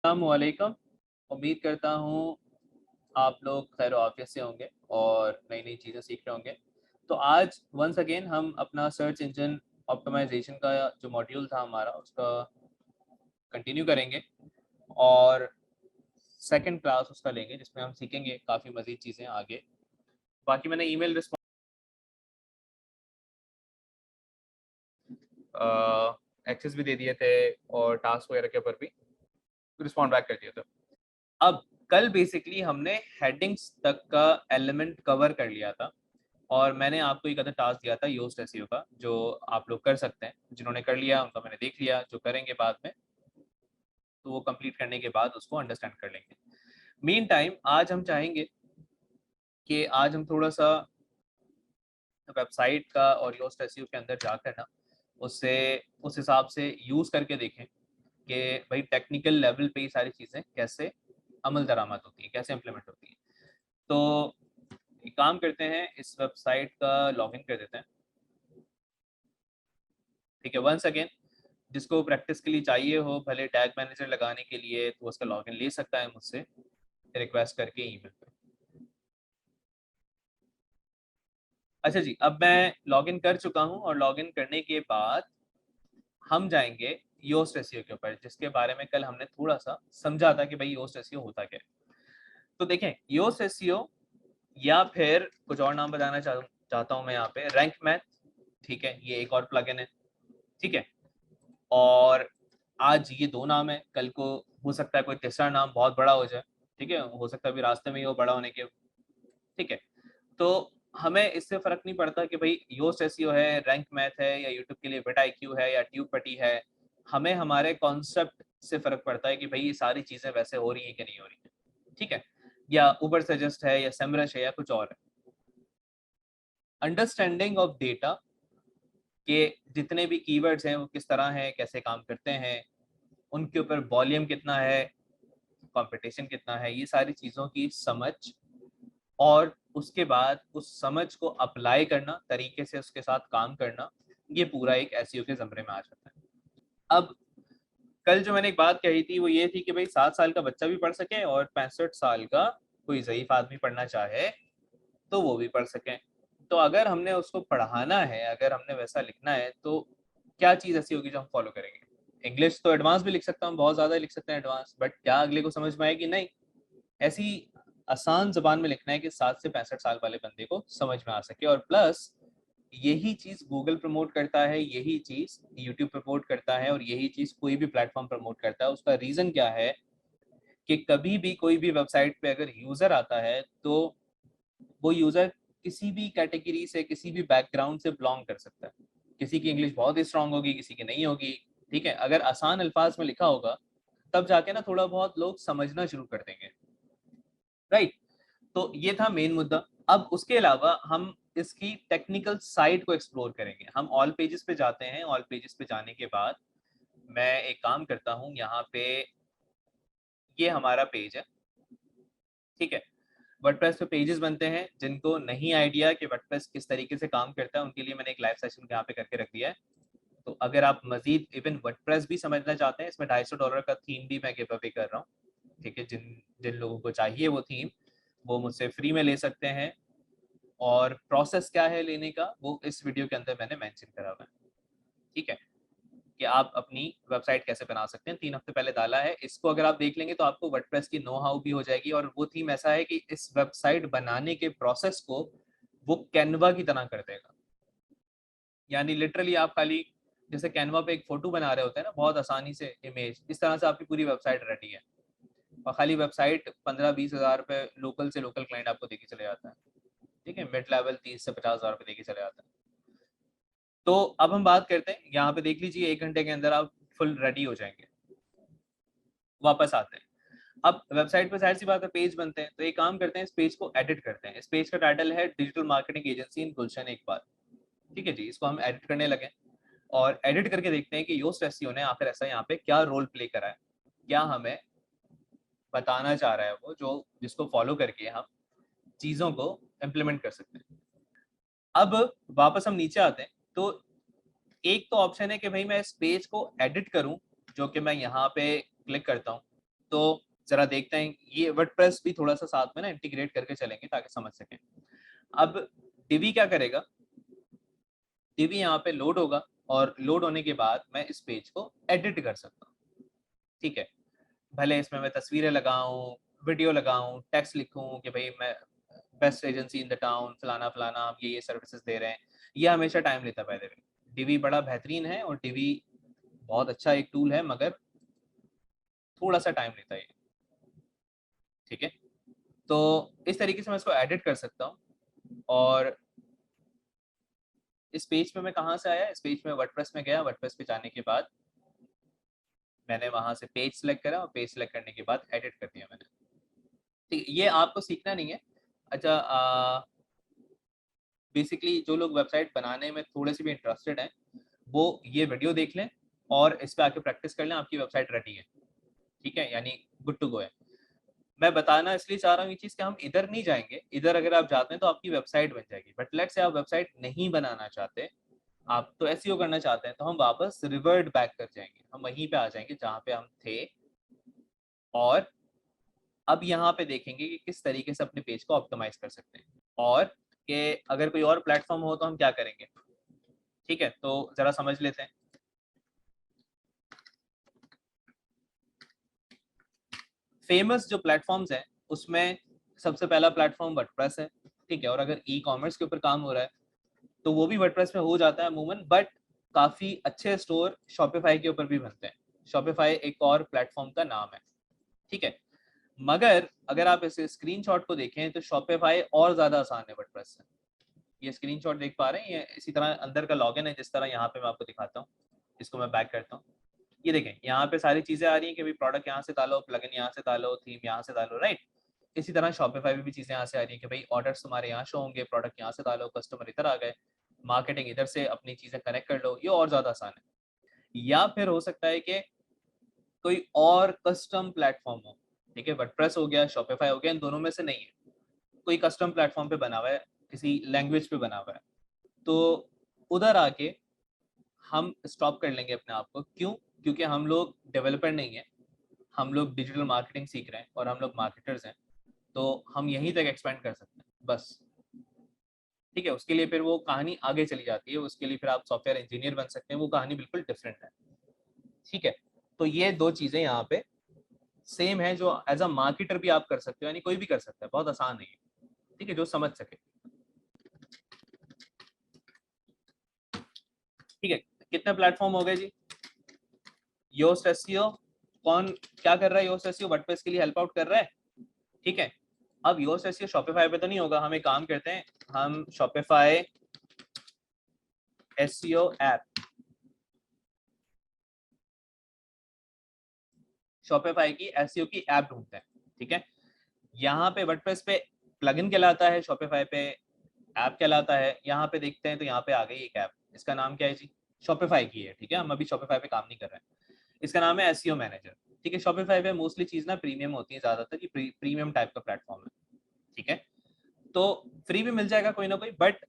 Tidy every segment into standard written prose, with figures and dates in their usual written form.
अस्सलामुअलैकुम। उम्मीद करता हूँ आप लोग खैर आफियत से होंगे और नई नई चीज़ें सीख रहे होंगे। तो आज वंस अगेन हम अपना सर्च इंजन ऑप्टिमाइजेशन का जो मॉड्यूल था हमारा उसका कंटिन्यू करेंगे और सेकंड क्लास उसका लेंगे जिसमें हम सीखेंगे काफ़ी मज़ीद चीज़ें आगे। बाकी मैंने ईमेल एक्सेस भी दे दिए थे और टास्क वगैरह के ऊपर भी रिस्पॉन्ड बैक कर दिया था। अब कल बेसिकली हमने हेडिंग्स तक का एलिमेंट कवर कर लिया था और मैंने आपको एक अदर टास्क दिया था योस्ट एसईओ का, जो आप लोग कर सकते हैं। जिन्होंने कर लिया उनका मैंने देख लिया, जो करेंगे बाद में तो वो कंप्लीट करने के बाद उसको अंडरस्टैंड कर लेंगे। मीन टाइम आज हम चाहेंगे कि आज हम थोड़ा सा वेबसाइट का और योस्ट एसईओ के अंदर जाकर ना उससे उस हिसाब से यूज़ करके देखें कि भाई टेक्निकल लेवल पे ये सारी चीज़ें कैसे अमल दरामद होती हैं, कैसे इम्प्लीमेंट होती हैं। तो एक काम करते हैं, इस वेबसाइट का लॉगिन कर देते हैं। ठीक है, वंस अगेन जिसको प्रैक्टिस के लिए चाहिए हो, भले टैग मैनेजर लगाने के लिए, तो उसका लॉगिन ले सकता है मुझसे रिक्वेस्ट करके ईमेल पे। अच्छा जी, अब मैं लॉगिन कर चुका हूं और लॉगिन करने के बाद हम जाएंगे योस्ट एसईओ के ऊपर, जिसके बारे में कल हमने थोड़ा सा समझा था कि भाई योस्ट एसईओ होता क्या है। तो देखें, योस्ट एसईओ या फिर कुछ और नाम बताना चाहता हूं मैं यहाँ पे, रैंक मैथ। ठीक है, ये एक और प्लगइन है। ठीक है, और आज ये दो नाम है, कल को हो सकता है कोई तीसरा नाम बहुत बड़ा हो जाए। ठीक है, हो सकता है अभी रास्ते में ही हो बड़ा होने के। ठीक है, तो हमें इससे फर्क नहीं पड़ता कि भाई योस्ट एसईओ है, रैंक मैथ है, या यूट्यूब के लिए बिट आईक्यू है, या ट्यूब पटी है। हमें हमारे कॉन्सेप्ट से फर्क पड़ता है कि भाई ये सारी चीजें वैसे हो रही हैं कि नहीं हो रही है। ठीक है, या उबर सजेस्ट है, या सेमरश है, या कुछ और है। अंडरस्टैंडिंग ऑफ डेटा के जितने भी कीवर्ड्स हैं वो किस तरह हैं, कैसे काम करते हैं, उनके ऊपर वॉल्यूम कितना है, कंपटीशन कितना है, ये सारी चीज़ों की समझ, और उसके बाद उस समझ को अप्लाई करना, तरीके से उसके साथ काम करना, ये पूरा एक एसईओ के ज़मरे में आ जाता है। अब कल जो मैंने एक बात कही थी वो ये थी कि भाई 7 साल का बच्चा भी पढ़ सके और 65 साल का कोई ज़ईफ आदमी पढ़ना चाहे तो वो भी पढ़ सकें। तो अगर हमने उसको पढ़ाना है, अगर हमने वैसा लिखना है, तो क्या चीज़ ऐसी होगी जो हम फॉलो करेंगे? इंग्लिश तो एडवांस भी लिख सकता हूँ, बहुत ज़्यादा लिख सकते हैं एडवांस, बट क्या अगले को समझ में आएगी? नहीं। ऐसी आसान ज़बान में लिखना है कि 7 से 65 साल वाले बंदे को समझ में आ सके। और प्लस यही चीज़ गूगल प्रमोट करता है, यही चीज़ यूट्यूब प्रमोट करता है, और यही चीज़ कोई भी प्लेटफॉर्म प्रमोट करता है। उसका रीज़न क्या है कि कभी भी कोई भी वेबसाइट पे अगर यूज़र आता है तो वो यूज़र किसी भी कैटेगरी से, किसी भी बैकग्राउंड से बिलोंग कर सकता है। किसी की इंग्लिश बहुत ही स्ट्रांग होगी, किसी की नहीं होगी। ठीक है, अगर आसान अल्फाज में लिखा होगा तब जाके ना थोड़ा बहुत लोग समझना शुरू कर देंगे। राइट, तो ये था मेन मुद्दा। अब उसके अलावा हम इसकी टेक्निकल साइड को एक्सप्लोर करेंगे। हम ऑल पेजेस पे जाते हैं। ऑल पेजेस पे जाने के बाद मैं एक काम करता हूँ, यहाँ पे ये हमारा पेज है। ठीक है, वर्डप्रेस पे पेजेस बनते हैं। जिनको नहीं आइडिया कि वर्डप्रेस किस तरीके से काम करता है, उनके लिए मैंने एक लाइव सेशन यहाँ पे करके रख दिया है। तो अगर आप मजीद इवन वर्डप्रेस भी समझना चाहते हैं, इसमें $250 का थीम भी मैं गिव अवे कर रहा हूँ। ठीक है, जिन जिन लोगों को चाहिए वो थीम, वो मुझसे फ्री में ले सकते हैं। और प्रोसेस क्या है लेने का, वो इस वीडियो के अंदर मैंने मेंशन करा हुआ है। ठीक है, कि आप अपनी वेबसाइट कैसे बना सकते हैं, 3 हफ्ते पहले डाला है। इसको अगर आप देख लेंगे तो आपको वर्डप्रेस की नो हाउ भी हो जाएगी। और वो थीम ऐसा है कि इस वेबसाइट बनाने के प्रोसेस को वो कैनवा की तरह कर देगा। यानी लिटरली आप खाली जैसे कैनवा पे एक फोटो बना रहे होते हैं ना, बहुत आसानी से इमेज, इस तरह से आपकी पूरी वेबसाइट रेडी है। और खाली वेबसाइट 15-20 हज़ार रुपये लोकल से लोकल क्लाइंट आपको देके चले जाता है। ठीक है, मिड लेवल 30 से 50 हज़ार रुपये देके चले जाता है। तो अब हम बात करते हैं, यहाँ पे देख लीजिए 1 घंटे के अंदर आप फुल रेडी हो जाएंगे। वापस आते हैं, अब वेबसाइट पे जाहिर सी बात है पेज बनते हैं। तो एक काम करते हैं, इस पेज को एडिट करते हैं। इस पेज का टाइटल है डिजिटल मार्केटिंग एजेंसी इन गुलशन इकबाल। ठीक है जी, इसको हम एडिट करने लगे और एडिट करके देखते हैं कि योस्ट एसईओ ने आखिर ऐसा यहाँ पे क्या रोल प्ले करा है, क्या हमें बताना चाह रहा है वो, जो जिसको फॉलो करके हम चीज़ों को इम्प्लीमेंट कर सकते हैं। अब वापस हम नीचे आते हैं। तो एक तो ऑप्शन है कि भाई मैं इस पेज को एडिट करूं, जो कि मैं यहाँ पे क्लिक करता हूँ। तो जरा देखते हैं, ये वर्डप्रेस भी थोड़ा सा साथ में ना इंटीग्रेट करके चलेंगे ताकि समझ सकें। अब डिवी क्या करेगा, डिवी यहाँ पे लोड होगा और लोड होने के बाद मैं इस पेज को एडिट कर सकता हूँ। ठीक है, भले इसमें मैं तस्वीरें लगाऊं, वीडियो लगाऊं, टेक्स्ट लिखूं कि भाई मैं best agency in the town, फलाना फलाना, हम ये सर्विसेज दे रहे हैं। ये हमेशा टाइम लेता है। बाय द वे डिवी बड़ा बेहतरीन है और डिवी बहुत अच्छा एक टूल है, मगर थोड़ा सा टाइम लेता है। ठीक है, तो इस तरीके से मैं इसको एडिट कर सकता हूँ। और इस पेज पे मैं कहाँ से आया, इस पेज में वर्डप्रेस में गया, वर्डप्रेस पे जाने के बाद मैंने वहां से पेज सेलेक्ट करा और पेज सेलेक्ट करने के बाद एडिट कर दिया मैंने। ठीक, ये आपको सीखना नहीं है। अच्छा, बेसिकली जो लोग वेबसाइट बनाने में थोड़े से भी इंटरेस्टेड हैं वो ये वीडियो देख लें और इस पे आके प्रैक्टिस कर लें, आपकी वेबसाइट रेडी है। ठीक है, यानी गुड टू गो है। मैं बताना इसलिए चाह रहा हूँ ये चीज़ कि हम इधर नहीं जाएंगे, इधर अगर आप जाते हैं तो आपकी वेबसाइट बन जाएगी, बट लेट्स से आप वेबसाइट नहीं बनाना चाहते, आप तो एसईओ करना चाहते हैं, तो हम वापस रिवर्ट बैक कर जाएंगे, हम वहीं पे आ जाएंगे जहाँ पे हम थे। और अब यहाँ पे देखेंगे कि किस तरीके से अपने पेज को ऑप्टिमाइज कर सकते हैं, और कि अगर कोई और प्लेटफॉर्म हो तो हम क्या करेंगे। ठीक है, तो जरा समझ लेते हैं। फेमस जो प्लेटफॉर्म्स हैं उसमें सबसे पहला प्लेटफॉर्म वर्डप्रेस है। ठीक है, और अगर ई कॉमर्स के ऊपर काम हो रहा है तो वो भी वर्डप्रेस में हो जाता है अमूमन, बट काफी अच्छे स्टोर शॉपिफाई के ऊपर भी बनते हैं। शॉपिफाई एक और प्लेटफॉर्म का नाम है। ठीक है, मगर अगर आप इस स्क्रीनशॉट को देखें तो शॉपिफाई और ज्यादा आसान है वर्डप्रेस से। ये स्क्रीनशॉट देख पा रहे हैं, ये इसी तरह अंदर का लॉगिन है जिस तरह यहाँ पे मैं आपको दिखाता हूँ। इसको मैं बैक करता हूँ, ये देखें यहाँ पे सारी चीजें आ रही हैं कि भाई प्रोडक्ट यहाँ से डालो, प्लगइन यहाँ से डालो, थीम यहाँ से डालो, राइट। इसी तरह शॉपिफाई में भी चीजें यहाँ से आ रही हैं कि भाई ऑर्डर्स तुम्हारे यहाँ शो होंगे, प्रोडक्ट यहाँ से डालो, कस्टमर इधर आ गए, मार्केटिंग इधर से अपनी चीजें कनेक्ट कर लो। ये और ज्यादा आसान है। या फिर हो सकता है कि कोई और कस्टम प्लेटफॉर्म हो। ठीक है, वर्डप्रेस हो गया, शॉपिफाई हो गया, इन दोनों में से नहीं है, कोई कस्टम प्लेटफॉर्म पे बना हुआ है, किसी लैंग्वेज पे बना हुआ है, तो उधर आके हम स्टॉप कर लेंगे अपने आप को। क्यों? क्योंकि हम लोग डेवलपर नहीं है, हम लोग डिजिटल मार्केटिंग सीख रहे हैं और हम लोग मार्केटर्स हैं, तो हम यहीं तक एक्सपेंड कर सकते हैं बस। ठीक है, उसके लिए फिर वो कहानी आगे चली जाती है, उसके लिए फिर आप सॉफ्टवेयर इंजीनियर बन सकते हैं, वो कहानी बिल्कुल डिफरेंट है। ठीक है, तो ये दो चीजें यहाँ पे सेम है जो एज अ मार्केटर भी आप कर सकते हो, यानी कोई भी कर सकता है, बहुत आसान है। ठीक है, जो समझ सके। ठीक है, कितने प्लेटफॉर्म हो गए जी। योस्ट एसईओ, कौन क्या कर रहा है? योस्ट एसईओ वर्डप्रेस के लिए हेल्प आउट कर रहा है। ठीक है, अब योस्ट एसईओ शॉपिफाई पे तो नहीं होगा, हम एक काम करते हैं, हम शॉपिफाई एसईओ ऐप, शॉपिफाई की एसईओ की ऐप ढूंढते हैं। ठीक है, यहाँ पे वर्डप्रेस पे प्लगइन कहलाता है, शॉपिफाई पे ऐप कहलाता है। यहाँ पे देखते हैं तो यहाँ पे आ गई एक ऐप, इसका नाम क्या है जी? शॉपिफाई की है। ठीक है, हम अभी शॉपिफाई पे काम नहीं कर रहे हैं, इसका नाम है एसईओ मैनेजर। ठीक है, शॉपिफाई पे मोस्टली चीज ना प्रीमियम होती है, ज्यादातर ये प्रीमियम टाइप का प्लेटफॉर्म है। ठीक है, तो फ्री भी मिल जाएगा कोई ना कोई, बट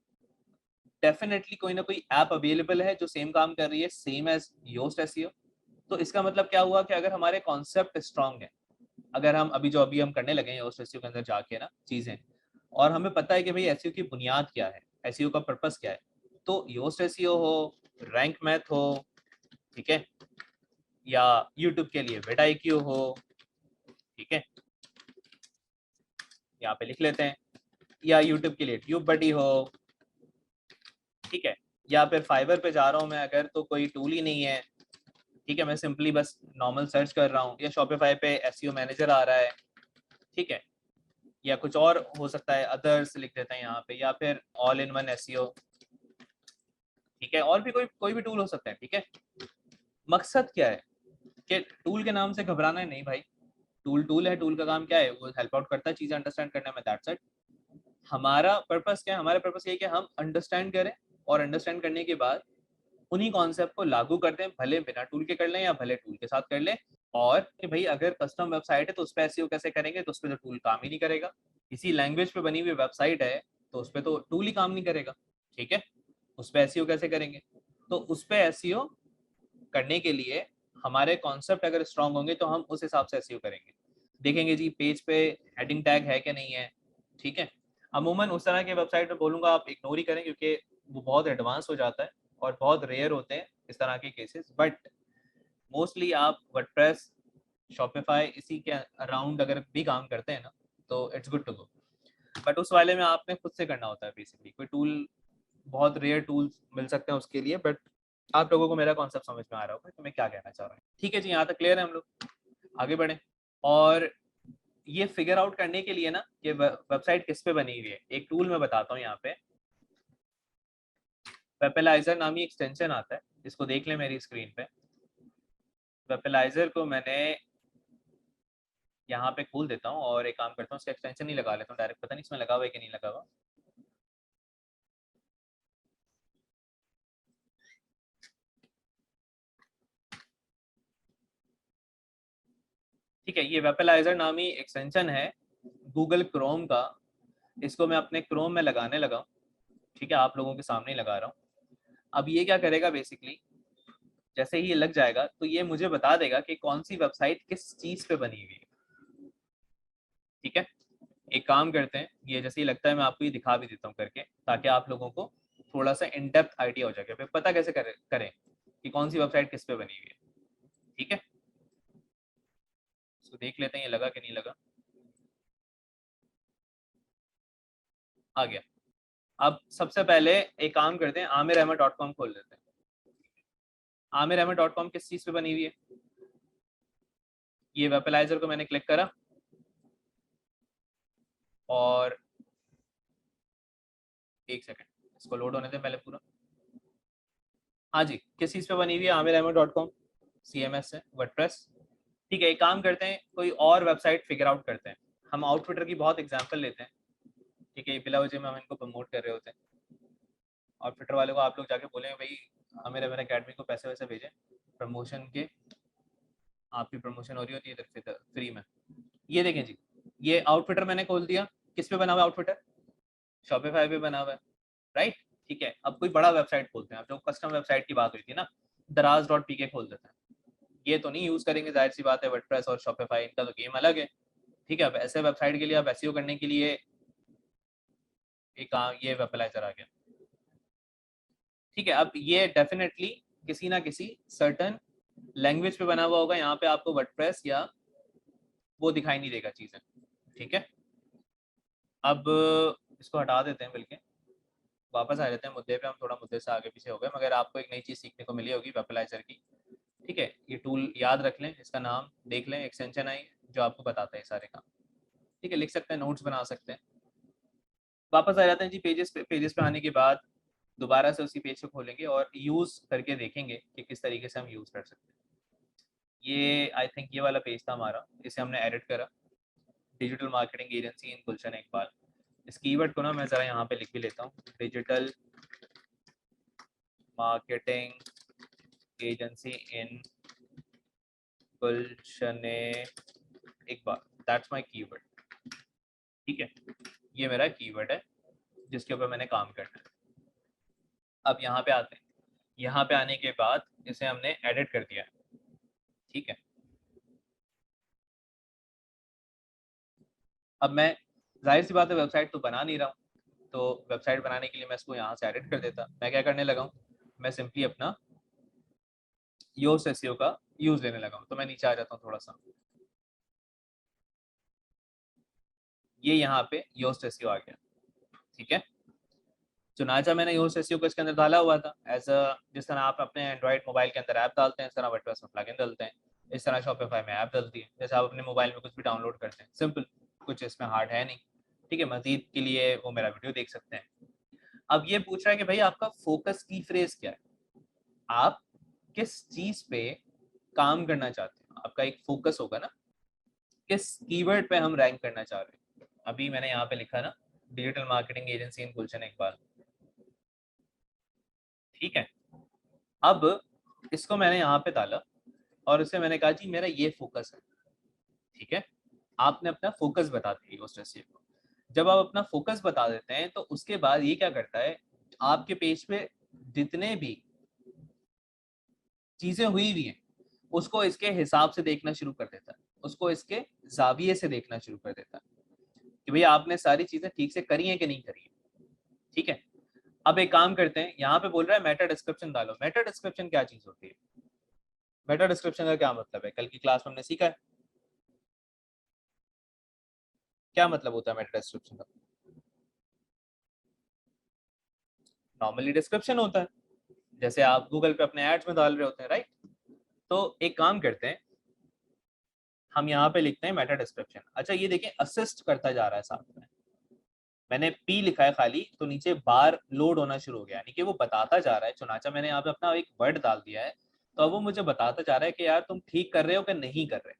डेफिनेटली कोई ना कोई ऐप अवेलेबल है जो सेम काम कर रही है, सेम एज योस्ट एसईओ। तो इसका मतलब क्या हुआ कि अगर हमारे कॉन्सेप्ट स्ट्रांग है, अगर हम अभी हम करने लगे हैं योस्ट एसईओ के अंदर जाके ना चीजें, और हमें पता है कि भाई एसईओ की बुनियाद क्या है, एसईओ का पर्पस क्या है, तो योस्ट एसईओ हो, रैंक मैथ हो, ठीक है, या यूट्यूब के लिए विडाईक्यू हो, ठीक है, यहाँ पे लिख लेते हैं, या यूट्यूब के लिए ट्यूब बडी हो, ठीक है, या फिर फाइबर पे जा रहा हूँ मैं अगर, तो कोई टूल ही नहीं है, ठीक है, मैं सिंपली बस नॉर्मल सर्च कर रहा हूँ, या शॉपिफाई पे एसईओ मैनेजर आ रहा है, ठीक है, या कुछ और हो सकता है, अदर्स लिख देते हैं यहाँ पे, या फिर ऑल इन वन एसईओ, ठीक है, और भी कोई भी टूल हो सकता है। ठीक है, मकसद क्या है कि टूल के नाम से घबराना है नहीं भाई, टूल टूल है, टूल का काम क्या है, वो हेल्प आउट करता है चीजें अंडरस्टैंड करने में, दैट्स इट। हमारा पर्पस क्या है? हमारा पर्पस ये है कि हम अंडरस्टैंड करें, और अंडरस्टैंड करने के बाद उन्हीं कॉन्सेप्ट को लागू कर दें, भले बिना टूल के कर लें या भले टूल के साथ कर लें। और कि भाई अगर कस्टम वेबसाइट है तो उस पर एसईओ कैसे करेंगे, तो उस पर तो टूल काम ही नहीं करेगा। इसी लैंग्वेज पे बनी हुई वेबसाइट है तो उस पर तो टूल ही काम नहीं करेगा। ठीक है, उस पर एसईओ कैसे करेंगे? तो उस पर एसईओ करने के लिए हमारे कॉन्सेप्ट अगर स्ट्रांग होंगे तो हम उस हिसाब से एसईओ करेंगे। देखेंगे जी पेज पे हेडिंग टैग है कि नहीं है, ठीक है। अमूमन उस तरह के वेबसाइट में बोलूँगा आप इग्नोर ही करें, क्योंकि वो बहुत एडवांस हो जाता है और बहुत रेयर होते हैं इस तरह के केसेस। बट मोस्टली आप वर्डप्रेस, शॉपिफाई इसी के अराउंड अगर भी काम करते हैं ना, तो it's good to go. But उस वाले में आपने खुद से करना होता है बेसिकली, कोई टूल, बहुत रेयर टूल्स मिल सकते हैं उसके लिए। बट आप लोगों को मेरा कॉन्सेप्ट समझ में आ रहा होगा कि मैं क्या कहना चाह रहा हूँ। ठीक है जी, यहाँ तक क्लियर है, हम लोग आगे बढ़े। और ये फिगर आउट करने के लिए ना कि वेबसाइट किस पे बनी हुई है, एक टूल मैं बताता हूँ यहाँ पे। वेपलाइजर नामी एक्सटेंशन आता है, इसको देख लें मेरी स्क्रीन पे। वेपलाइजर को मैंने यहाँ पे खोल देता हूँ और एक काम करता हूँ, इसका एक्सटेंशन ही लगा लेता हूँ डायरेक्ट, पता नहीं इसमें लगा हुआ है कि नहीं लगा हुआ। ठीक है, ये वेपलाइजर नामी एक्सटेंशन है गूगल क्रोम का। इसको मैं अपने क्रोम में लगाने लगा हूँ, ठीक है, आप लोगों के सामने ही लगा रहा हूँ। अब ये क्या करेगा बेसिकली, जैसे ही ये लग जाएगा तो ये मुझे बता देगा कि कौन सी वेबसाइट किस चीज पे बनी हुई है। ठीक है, एक काम करते हैं, ये जैसे ही लगता है मैं आपको ये दिखा भी देता हूँ करके, ताकि आप लोगों को थोड़ा सा इन डेप्थ आइडिया हो जाएगा, फिर पता कैसे करें कि कौन सी वेबसाइट किस पे बनी हुई है। ठीक है, इसको देख लेते हैं ये लगा कि नहीं लगा। आ गया। अब सबसे पहले एक काम करते हैं, amirahmed.com खोल लेते हैं। amirahmed.com किस चीज पे बनी हुई है, ये वेपलाइजर को मैंने क्लिक करा और एक सेकंड इसको लोड होने दें पहले पूरा। हाँ जी, किस चीज पे बनी हुई है, amirahmed.com, CMS है, वर्डप्रेस। ठीक है, एक काम करते हैं, कोई और वेबसाइट फिगर आउट करते हैं। हम आउटफिटर की बहुत एग्जांपल लेते हैं, ठीक है, बिला वजह में हम इनको प्रमोट कर रहे होते हैं। आउटफिटर वाले को आप लोग जाके बोलेंगे भाई हमें मेरे अकेडमी को पैसे वैसे भेजें प्रमोशन के, आपकी प्रमोशन हो रही होती है इधर फ्री में। ये देखें जी, ये आउटफिटर मैंने खोल दिया, किस पे बना हुआ आउटफिटर, शॉपिफाई पे बना हुआ है, राइट। ठीक है, अब कोई बड़ा वेबसाइट खोलते हैं, अब जो कस्टम वेबसाइट की बात हुई थी ना, दराज.pk खोल देते हैं। ये तो नहीं यूज करेंगे, जाहिर सी बात है, वर्डप्रेस और शॉपिफाई इनका तो गेम अलग है। ठीक है, अब ऐसे वेबसाइट के लिए आप एसईओ करने के लिए एक ये वेबलाइजर आ गया। ठीक है, अब ये डेफिनेटली किसी ना किसी सर्टन लैंग्वेज पे बना हुआ होगा, यहाँ पे आपको वर्डप्रेस या वो दिखाई नहीं देगा चीजें। ठीक है, अब इसको हटा देते हैं, बल्कि वापस आ जाते हैं मुद्दे पे। हम थोड़ा मुद्दे से आगे पीछे हो गए, मगर आपको एक नई चीज सीखने को मिली होगी वेबलाइजर की। ठीक है, ये टूल याद रख लें, इसका नाम देख लें, एक्सटेंशन आई जो आपको बताता है सारे काम। ठीक है, लिख सकते हैं, नोट्स बना सकते हैं। वापस आ जाते हैं जी पेजेस पे। पेजेस पे आने के बाद दोबारा से उसी पेज को खोलेंगे और यूज करके देखेंगे कि किस तरीके से हम यूज कर सकते हैं। ये आई थिंक ये वाला पेज था हमारा, इसे हमने एडिट करा, डिजिटल मार्केटिंग एजेंसी इन गुलशन इकबाल। इस कीवर्ड को ना मैं जरा यहाँ पे लिख भी लेता हूँ, digital marketing agency in Gulshan Iqbal, that's my keyword. ठीक है, ये मेरा कीवर्ड है जिसके ऊपर मैंने काम करना है। अब यहाँ पे आते हैं, यहाँ पे आने के बाद इसे हमने एडिट कर दिया। ठीक है, अब मैं, जाहिर सी बात है, वेबसाइट तो बना नहीं रहा हूँ, तो वेबसाइट बनाने के लिए मैं इसको यहाँ से एडिट कर देता। मैं क्या करने लगा हूँ, मैं सिंपली अपना योस्ट एसईओ का यूज लेने लगा हूँ। तो मैं नीचे आ जाता हूँ थोड़ा सा, ये यहाँ पे योस्ट एसईओ आ गया। ठीक है, चुनाचा मैंने योस्ट एसईओ को इसके अंदर डाला हुआ था एज अ, जिस तरह आप अपने एंड्रॉइड मोबाइल के अंदर ऐप डालते हैं, इस तरह वर्डप्रेस में प्लगइन डालते हैं, इस तरह शॉपिफाई में ऐप डलती है, जैसे आप अपने मोबाइल में कुछ भी डाउनलोड करते हैं, सिंपल, कुछ इसमें हार्ड है नहीं। ठीक है, मजीद के लिए वो मेरा वीडियो देख सकते हैं। अब ये पूछ रहा है कि भाई आपका फोकस की फ्रेज क्या है, आप किस चीज पे काम करना चाहते हैं, आपका एक फोकस होगा ना, किस कीवर्ड पे हम रैंक करना चाह रहे हैं। अभी मैंने यहाँ पे लिखा ना, डिजिटल मार्केटिंग एजेंसी इन गुलशन इकबाल। ठीक है, अब इसको मैंने यहाँ पे डाला और उसे मैंने कहा जी मेरा ये फोकस है। ठीक है, आपने अपना फोकस बता दिया उस एसईओ को। जब आप अपना फोकस बता देते हैं तो उसके बाद ये क्या करता है, आपके पेज पे जितने भी चीजें हुई हुई हैं उसको इसके हिसाब से देखना शुरू कर देता है। उसको इसके जाविये से देखना शुरू कर देता है कि भैया आपने सारी चीजें ठीक से करी हैं कि नहीं करी है। ठीक है, अब एक काम करते हैं, यहाँ पे बोल रहा है मेटा डिस्क्रिप्शन डालो। मेटा डिस्क्रिप्शन क्या चीज होती है? मेटा डिस्क्रिप्शन का क्या मतलब है? कल की क्लास में हमने सीखा है। क्या मतलब होता है मेटा डिस्क्रिप्शन का? नॉर्मली डिस्क्रिप्शन होता है, जैसे आप गूगल पे अपने एड्स में डाल रहे होते हैं, राइट? तो एक काम करते हैं, हम यहाँ पे लिखते हैं मेटा डिस्क्रिप्शन। अच्छा ये देखें, असिस्ट करता जा रहा है साथ में, मैंने पी लिखा है खाली, तो नीचे बार लोड होना शुरू हो गया, यानी कि वो बताता जा रहा है। चुनाचा मैंने यहाँ पे अपना एक वर्ड डाल दिया है, तो अब वो मुझे बताता जा रहा है कि यार तुम ठीक कर रहे हो कि नहीं कर रहे।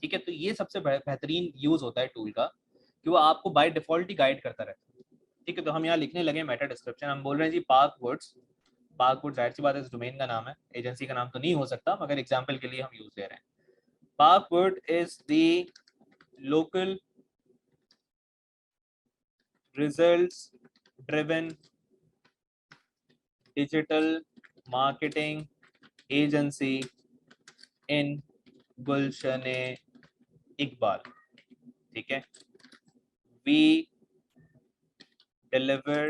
ठीक है, तो ये सबसे बेहतरीन यूज होता है टूल का, कि वो आपको बाय डिफॉल्ट ही गाइड करता रहता है। ठीक है, तो हम यहाँ लिखने लगे मेटा डिस्क्रिप्शन। हम बोल रहे हैं जी पार्क वुड्स। पार्क वुड्स जाहिर सी बात है इस डोमेन का नाम है, एजेंसी का नाम तो नहीं हो सकता, मगर एग्जाम्पल के लिए हम यूज ले रहे हैं। Park would is the local results driven digital marketing agency in गुलशन इकबाल। ठीक है, we deliver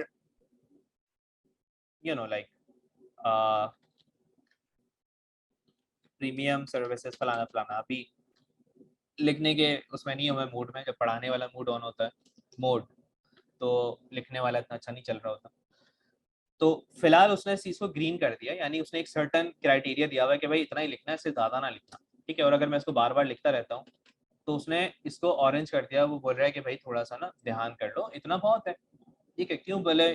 like premium services फलाना फलाना। अभी लिखने के उसमें नहीं हूँ मैं मूड में, जब पढ़ाने वाला मूड ऑन होता है मोड, तो लिखने वाला इतना अच्छा नहीं चल रहा होता। तो फिलहाल उसने इस चीज को ग्रीन कर दिया, यानी उसने एक सर्टन क्राइटेरिया दिया हुआ है कि भाई इतना ही लिखना है, इससे ज्यादा ना लिखना। ठीक है, और अगर मैं इसको बार बार लिखता रहता हूँ, तो उसने इसको ऑरेंज कर दिया। वो बोल रहा है कि भाई थोड़ा सा ना ध्यान कर लो, इतना बहुत है। ठीक है, क्यों भले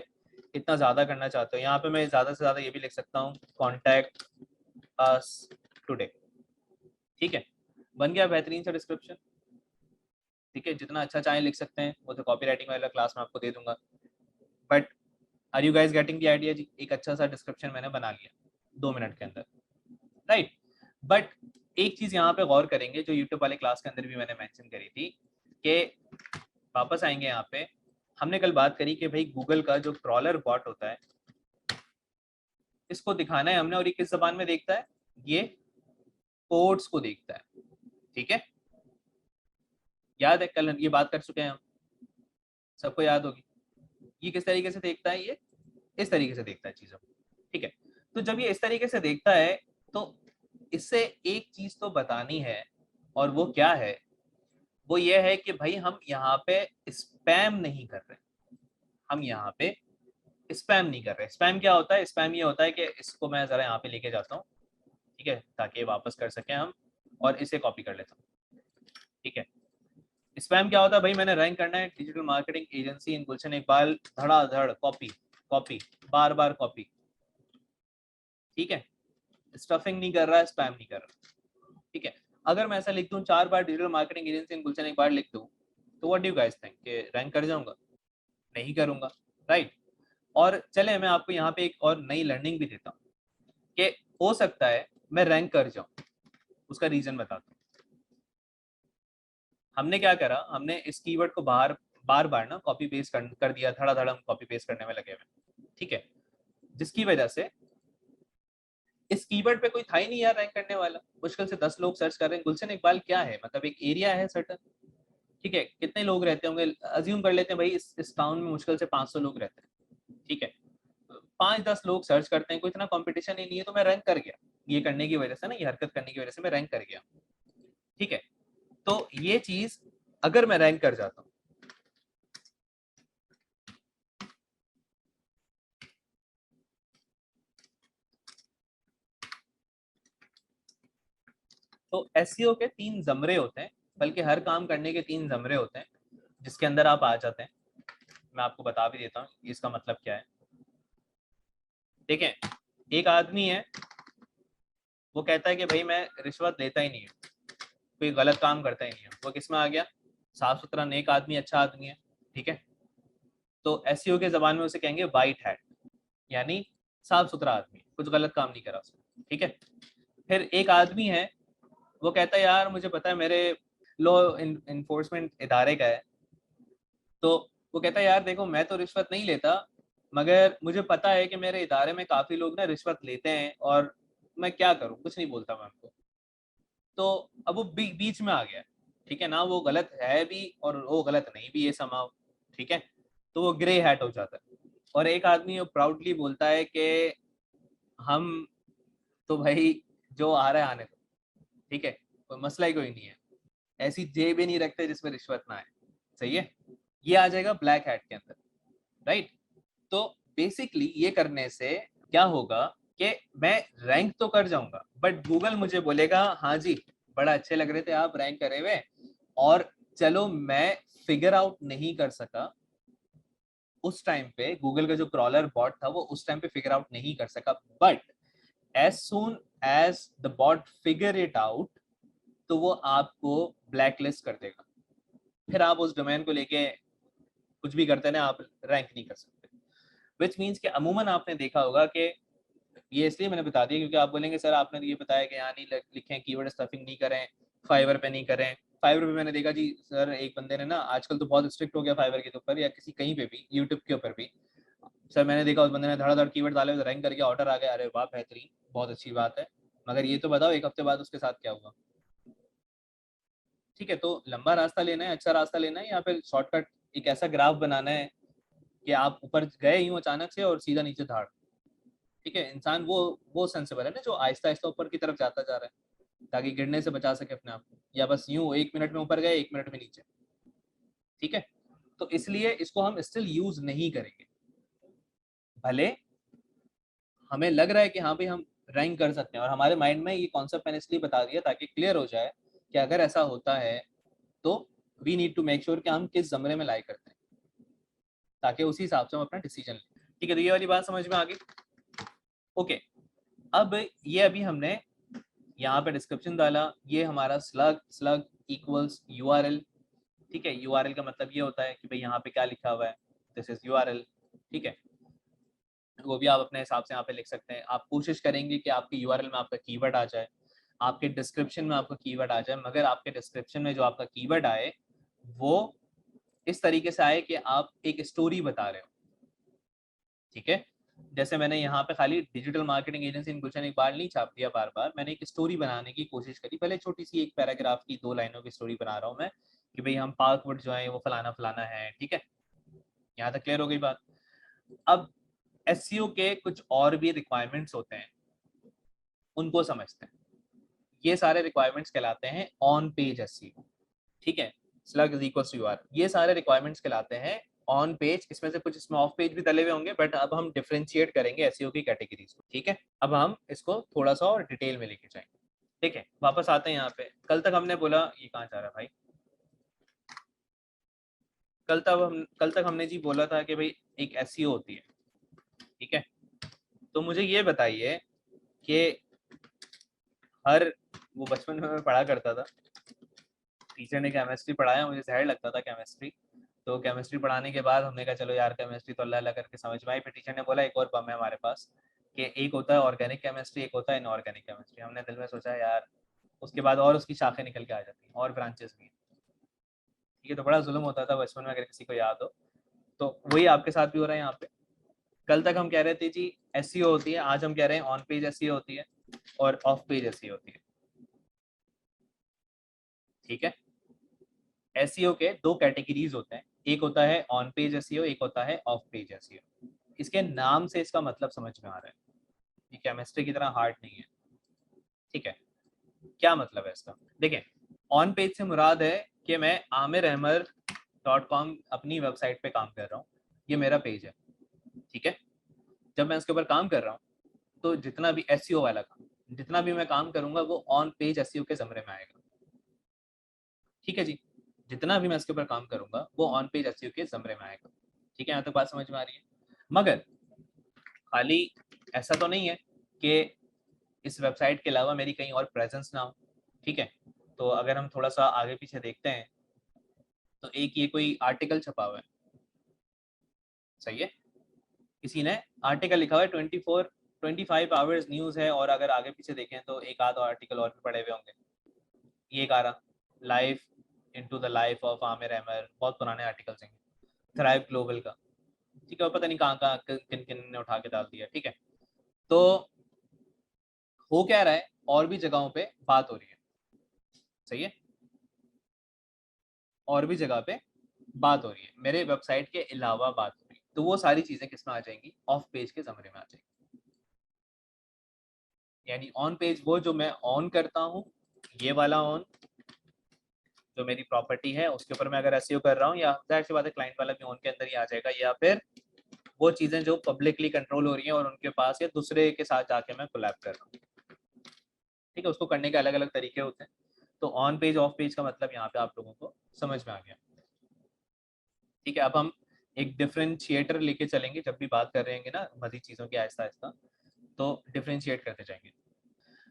इतना ज्यादा करना चाहते हो? यहाँ पे मैं ज्यादा से ज्यादा ये भी लिख सकता हूँ, कॉन्टैक्ट अस टुडे। ठीक है, बन गया बेहतरीन सा डिस्क्रिप्शन। ठीक है, जितना अच्छा चाहे लिख सकते हैं, वो तो कॉपी राइटिंग वाला क्लास में आपको दे दूंगा। But are you guys getting the idea जी? एक अच्छा सा डिस्क्रिप्शन मैंने बना लिया 2 मिनट के अंदर, राइट? बट एक चीज यहाँ पे गौर करेंगे, जो यूट्यूब वाले क्लास के अंदर भी मैंने मेंशन करी थी, कि वापस आएंगे यहाँ पे, हमने कल बात करी कि भाई गूगल का जो क्रॉलर बॉट होता है, इसको दिखाना है हमने, और ये किस जबान में देखता है? ये कोड्स को देखता है। ठीक है, याद है कल ये बात कर चुके हैं हम, सबको याद होगी। ये किस तरीके से देखता है? ये इस तरीके से देखता है चीजों को। ठीक है, तो जब ये इस तरीके से देखता है, तो इससे एक चीज तो बतानी है, और वो क्या है? वो ये है कि भाई हम यहाँ पे स्पैम नहीं कर रहे। हम यहाँ पे स्पैम नहीं कर रहे। स्पैम क्या होता है? स्पैम ये होता है कि इसको मैं जरा यहाँ पे लेके जाता हूँ, ठीक है, ताकि वापस कर सकें हम, और इसे कॉपी कर लेता हूँ। ठीक है, स्पैम क्या होता है? भाई मैंने रैंक करना है, डिजिटल मार्केटिंग एजेंसी इन गुलशन इकबाल, धड़ाधड़ कॉपी कॉपी, बार बार कॉपी। ठीक है, स्टफिंग नहीं कर रहा है, स्पैम नहीं कर रहा। ठीक है, अगर मैं ऐसा लिख दूं 4 बार डिजिटल मार्केटिंग एजेंसी इन गुलशन इकबाल लिख दूं, तो what do you guys think? कि रैंक कर जाऊंगा? नहीं करूंगा, राइट? और चले मैं आपको यहाँ पे एक और नई लर्निंग भी देता हूँ, कि हो सकता है मैं रैंक कर जाऊं। उसका रीजन बताता हूँ। हमने क्या करा, हमने इस कीवर्ड को बाहर बार बार ना कॉपी पेस्ट कर दिया, धड़ा धड़ा हम कॉपी पेस्ट करने में लगे हुए। ठीक है, जिसकी वजह से इस कीवर्ड पे कोई था ही नहीं यार रैंक करने वाला। मुश्किल से 10 लोग सर्च कर रहे हैं गुलशन इकबाल क्या है, मतलब एक एरिया है सर्टन। ठीक है, कितने लोग रहते होंगे? अज्यूम कर लेते हैं भाई इस टाउन में मुश्किल से 500 लोग रहते हैं। ठीक है, 5-10 लोग सर्च करते हैं, कोई इतना कंपटीशन ही नहीं है, तो मैं रैंक कर गया। ये करने की वजह से ना, ये हरकत करने की वजह से मैं रैंक कर गया। ठीक है, तो ये चीज अगर मैं रैंक कर जाता हूँ, तो एसईओ के 3 जमरे होते हैं, बल्कि हर काम करने के 3 जमरे होते हैं, जिसके अंदर आप आ जाते हैं। मैं आपको बता भी देता हूँ इसका मतलब क्या है। देखें, एक आदमी है, वो कहता है कि भाई मैं रिश्वत लेता ही नहीं हूँ, कोई गलत काम करता ही नहीं है। वो किस में आ गया? साफ सुथरा नेक आदमी, अच्छा आदमी है। ठीक है, तो एसईओ के जबान में उसे कहेंगे वाइट हैट, यानी साफ सुथरा आदमी, कुछ गलत काम नहीं करा उसने। ठीक है, फिर एक आदमी है, वो कहता है यार मुझे पता है मेरे लॉ इन्फोर्समेंट इदारे का है, तो वो कहता है यार देखो मैं तो रिश्वत नहीं लेता, मगर मुझे पता है कि मेरे इदारे में काफी लोग ना रिश्वत लेते हैं, और मैं क्या करूं, कुछ नहीं बोलता मैं उनको। तो अब वो बीच में आ गया, ठीक है ना, वो गलत है भी और वो गलत नहीं भी है समाव, ठीक है, तो वो ग्रे हैट हो जाता है। और एक आदमी वो प्राउडली बोलता है कि हम तो भाई जो आ रहा है आने दो, ठीक है, कोई मसला ही कोई नहीं है, ऐसी जेब ही नहीं रखते जिसमें रिश्वत ना आए, सही है, ये आ जाएगा ब्लैक हैट के अंदर, राइट। तो बेसिकली ये करने से क्या होगा कि मैं रैंक तो कर जाऊंगा, बट गूगल मुझे बोलेगा हाँ जी बड़ा अच्छे लग रहे थे आप रैंक करे हुए, और चलो मैं फिगर आउट नहीं कर सका उस टाइम पे, गूगल का जो क्रॉलर बॉट था वो उस टाइम पे फिगर आउट नहीं कर सका, but as soon as the bot figure it out, तो वो आपको ब्लैक लिस्ट कर देगा, फिर आप उस डोमेन को लेके कुछ भी करते ना, आप रैंक नहीं कर सकते। विच मीन्स कि अमूमन आपने देखा होगा कि ये इसलिए मैंने बता दिया क्योंकि आप बोलेंगे सर आपने तो ये बताया कि यहाँ नहीं लिखे कीवर्ड स्टफिंग नहीं करें, फाइवर पे नहीं करें। फाइवर पे मैंने देखा जी सर, एक बंदे ने ना, आजकल तो बहुत स्ट्रिक्ट हो गया फाइवर के ऊपर या किसी कहीं पे भी, यूट्यूब के ऊपर भी, सर मैंने देखा उस बंदे ने धड़ाधड़ कीवर्ड डाले, रैंक करके ऑर्डर आ गया, अरे वाह बेहतरीन, बहुत अच्छी बात है, मगर ये तो बताओ एक हफ्ते बाद उसके साथ क्या हुआ। ठीक है, तो लंबा रास्ता लेना है, अच्छा रास्ता लेना है, या फिर शॉर्टकट एक ऐसा ग्राफ बनाना है कि आप ऊपर गए यूं अचानक से और सीधा नीचे धाड़, ठीक है, इंसान वो सेंसिबल है ना जो आहिस्ता आहिस्ता ऊपर की तरफ जाता जा रहा है ताकि गिरने से बचा सके अपने आप को, या बस यूं 1 मिनट में ऊपर गए 1 मिनट में नीचे, ठीक है। तो इसलिए इसको हम स्टिल यूज नहीं करेंगे, भले हमें लग रहा है कि हाँ भाई हम रैंक कर सकते हैं, और हमारे माइंड में ये कॉन्सेप्ट मैंने इसलिए बता दिया ताकि क्लियर हो जाए कि अगर ऐसा होता है तो we need to make sure कि हम किस जमरे में लाई करते हैं, ताकि उसी हिसाब से हम अपना डिसीजन लें। ठीक है, तो ये वाली बात समझ में आ गई। ओके, अब ये अभी हमने यहाँ पे डिस्क्रिप्शन डाला, ये हमारा स्लग स्लग इक्वल्स यूआरएल, ठीक है, यूआरएल का मतलब ये होता है कि भाई यहाँ पे क्या लिखा हुआ है, दिस इज यूआरएल, ठीक है, वो भी आप अपने हिसाब से यहाँ पे लिख सकते हैं। आप कोशिश करेंगे कि आपके यूआरएल में आपका कीवर्ड आ जाए, आपके डिस्क्रिप्शन में आपका कीवर्ड आ जाए, मगर आपके डिस्क्रिप्शन में जो आपका कीवर्ड आए वो इस तरीके से आए कि आप एक स्टोरी बता रहे हो, ठीक है। जैसे मैंने यहाँ पे खाली डिजिटल मार्केटिंग एजेंसी इन गुलशन इकबाल नहीं छाप दिया बार बार, मैंने एक स्टोरी बनाने की कोशिश करी, पहले छोटी सी एक पैराग्राफ की 2 लाइनों की स्टोरी बना रहा हूँ मैं कि भाई हम पार्कवुड जो है वो फलाना फलाना है, ठीक है, यहाँ तक क्लियर हो गई बात। अब एसईओ के कुछ और भी रिक्वायरमेंट्स होते हैं, उनको समझते हैं। ये सारे रिक्वायरमेंट्स कहलाते हैं ऑन पेज एसईओ, ठीक है, slug is equals to URL, ये सारे रिक्वायरमेंट्स कहलाते हैं ऑन पेज। इसमें से कुछ इसमें ऑफ पेज भी डले हुए होंगे, बट अब हम डिफरेंशिएट करेंगे एसईओ की कैटेगरीज को, ठीक है। अब हम इसको थोड़ा सा और डिटेल में लेके जाएंगे, ठीक है। वापस आते हैं यहाँ पे, कल तक हमने बोला, ये कहाँ जा रहा है भाई, कल तक हमने जी बोला था कि भाई एक एसईओ होती है, ठीक है। तो मुझे ये बताइए कि हर, वो बचपन में मैं पढ़ा करता था, टीचर ने केमिस्ट्री पढ़ाया, मुझे जहर लगता था केमिस्ट्री, तो केमिस्ट्री पढ़ाने के बाद हमने कहा चलो यार केमिस्ट्री तो अल्लाह अल्लाह करके समझ में आई, फिर टीचर ने बोला एक और बम है हमारे पास कि एक होता है ऑर्गेनिक केमिस्ट्री, एक होता है इनऑर्गेनिक केमिस्ट्री। हमने दिल में सोचा यार, उसके बाद और उसकी शाखें निकल के आ जाती हैं और ब्रांचेस भी, ये तो बड़ा जुल्म होता था बचपन में, अगर किसी को याद हो तो वही आपके साथ भी हो रहा है यहाँ पे। कल तक हम कह रहे थे जी एसईओ होती है, आज हम कह रहे हैं ऑन पेज एसईओ होती है और ऑफ पेज एसईओ होती है, ठीक है। एसईओ के दो कैटेगरीज होते हैं, एक होता है ऑन पेज एसईओ, एक होता है ऑफ पेज एसईओ। इसके नाम से इसका मतलब समझ में आ रहा है, ये केमिस्ट्री की तरह हार्ड नहीं है, ठीक है। क्या मतलब है इसका, देखिए, ऑन पेज से मुराद है कि मैं aamirahmer.com अपनी वेबसाइट पे काम कर रहा हूँ, ये मेरा पेज है, ठीक है। जब मैं इसके ऊपर काम कर रहा हूँ तो जितना भी एसईओ वाला काम, जितना भी मैं काम करूंगा वो ऑन पेज एसईओ के जमरे में आएगा, ठीक है जी। जितना भी मैं इसके ऊपर काम करूंगा वो ऑन पेज एसईओ के जमरे में आएगा, ठीक है, यहाँ तक बात समझ में आ रही है। मगर खाली ऐसा तो नहीं है कि इस वेबसाइट के अलावा मेरी कहीं और प्रेजेंस ना हो, ठीक है। तो अगर हम थोड़ा सा आगे पीछे देखते हैं तो एक ये कोई आर्टिकल छपा हुआ है, सही है, किसी ने आर्टिकल लिखा हुआ है 25 आवर्स न्यूज है, और अगर आगे पीछे देखें तो एक आध आर्टिकल और भी पड़े हुए होंगे। ये एक आ रहा, life into the life of Aamir Ahmed, बहुत पुराने आर्टिकल्स हैं, थ्राइव ग्लोबल का, ठीक है, पता नहीं कहाँ कहाँ किन किन ने उठा के डाल दिया, ठीक है। तो हो क्या रहा है, और भी जगहों पे बात हो रही है, सही है, और भी जगह पे बात हो रही है, मेरे वेबसाइट के अलावा बात हो रही है, तो वो सारी चीजें किस में आ जाएंगी, ऑफ पेज के समरी में आ जाएंगी। यानी ऑन पेज वो जो मैं ऑन करता हूँ, ये वाला ऑन जो मेरी प्रॉपर्टी है उसके ऊपर मैं अगर एसईओ कर रहा हूँ, या जाहिर सी बात है क्लाइंट वाला भी ऑन के अंदर ही आ जाएगा, या फिर वो चीजें जो पब्लिकली कंट्रोल हो रही हैं और उनके पास या दूसरे के साथ जाके मैं कोलैब कर रहा हूँ। ठीक है, उसको करने के अलग अलग तरीके होते हैं। तो ऑन पेज ऑफ पेज का मतलब यहाँ पे आप लोगों को समझ में आ गया। ठीक है, अब हम एक डिफरेंशिएटर लेके चलेंगे जब भी बात कर रहे हैं ना मजीद चीज़ों की आहिस्ता आहिस्ता, तो डिफरेंशिएट करते जाएंगे।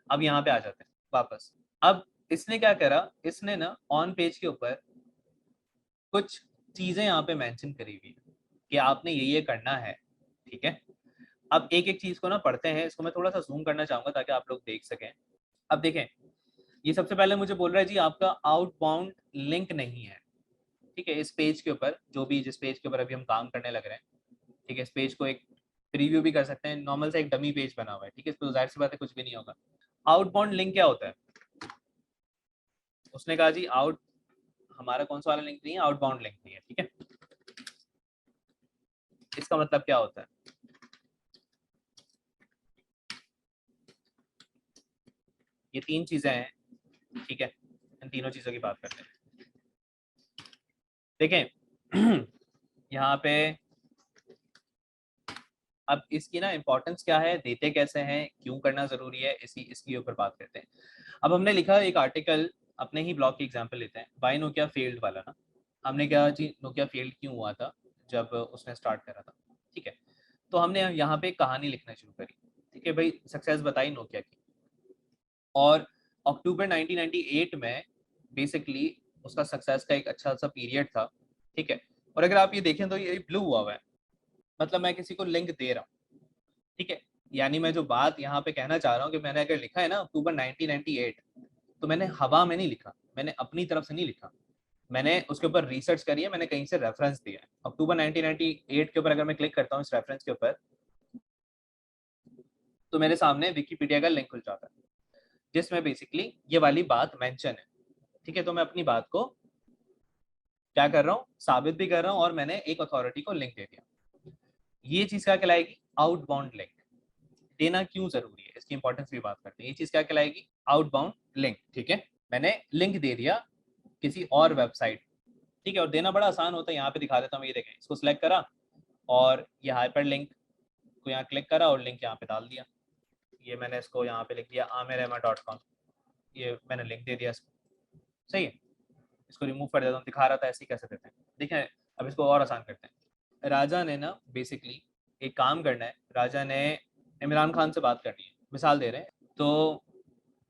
अब यहाँ पे आ जाते हैं वापस। अब इसने क्या करा, इसने ना ऑन पेज के ऊपर कुछ चीज़ें यहाँ पे मेंशन करी हुई है कि आपने ये करना है। ठीक है, अब एक एक चीज़ को ना पढ़ते हैं, इसको मैं थोड़ा सा जूम करना चाहूँगा ताकि आप लोग देख सकें। अब देखें, ये सबसे पहले मुझे बोल रहा है जी आपका आउटबाउंड लिंक नहीं है। ठीक है, इस पेज के ऊपर जो भी जिस पेज के ऊपर अभी हम काम करने लग रहे हैं, ठीक है, इस पेज को एक प्रीव्यू भी कर सकते हैं, नॉर्मल सा एक डमी पेज बना हुआ है। ठीक है, इस पर जाहिर सी बात है कुछ भी नहीं होगा। आउटबाउंड लिंक क्या होता है, उसने कहा जी आउट, हमारा कौन सा वाला लिंक नहीं है, आउटबाउंड लिंक नहीं है। ठीक है, इसका मतलब क्या होता है, ये तीन चीजें हैं। ठीक है, इन तीनों चीजों की बात करते हैं। देखें यहाँ पे अब इसकी ना इंपॉर्टेंस क्या है, देते कैसे हैं, क्यों करना जरूरी है, इसकी ऊपर बात करते हैं। अब हमने लिखा एक आर्टिकल, अपने ही ब्लॉग की एग्जांपल लेते हैं, बाय नोकिया फेल्ड वाला ना। हमने कहा जी नोकिया फेल्ड क्यों हुआ था जब उसने स्टार्ट करा था। ठीक है, तो हमने यहाँ पे एक कहानी लिखना शुरू करी। ठीक है भाई, सक्सेस बताई नोकिया की, और अक्टूबर 1998 में बेसिकली उसका सक्सेस का एक अच्छा सा पीरियड था। ठीक है, और अगर आप ये देखें तो ये ब्लू हुआ है, मतलब मैं किसी को लिंक दे रहा हूँ। ठीक है, यानी मैं जो बात यहाँ पे कहना चाह रहा हूँ कि मैंने अगर लिखा है ना अक्टूबर 1998, तो मैंने हवा में नहीं लिखा, मैंने अपनी तरफ से नहीं लिखा, मैंने उसके ऊपर रिसर्च करी है, मैंने कहीं से रेफरेंस दिया है। अक्टूबर 1998 के ऊपर अगर मैं क्लिक करता हूँ इस रेफरेंस के ऊपर, तो मेरे सामने विकीपीडिया का लिंक खुल जाता है जिसमें बेसिकली ये वाली बात मेंशन है। ठीक है, तो मैं अपनी बात को क्या कर रहा हूँ, साबित भी कर रहा हूँ, और मैंने एक अथॉरिटी को लिंक दे दिया। ये चीज क्या कहलाएगी, आउटबाउंड लिंक। देना क्यों जरूरी है, इसकी इंपॉर्टेंस भी बात करते हैं। ये चीज क्या कहलाएगी, आउटबाउंड लिंक। ठीक है, मैंने लिंक दे दिया किसी और वेबसाइट। ठीक है, और देना बड़ा आसान होता है, यहाँ पे दिखा देता हूँ। ये देखें, इसको सिलेक्ट करा और ये हाइपर लिंक को यहाँ क्लिक करा और लिंक यहाँ पे डाल दिया। ये मैंने इसको यहाँ पे लिख दिया amirehma.com, ये मैंने लिंक दे दिया इसको। सही है, इसको रिमूव कर देता हूँ, दिखा रहा था ऐसे ही कैसे देते हैं। देखें, अब इसको और आसान करते हैं। राजा ने ना बेसिकली एक काम करना है, राजा ने इमरान खान से बात करनी है, मिसाल दे रहे हैं, तो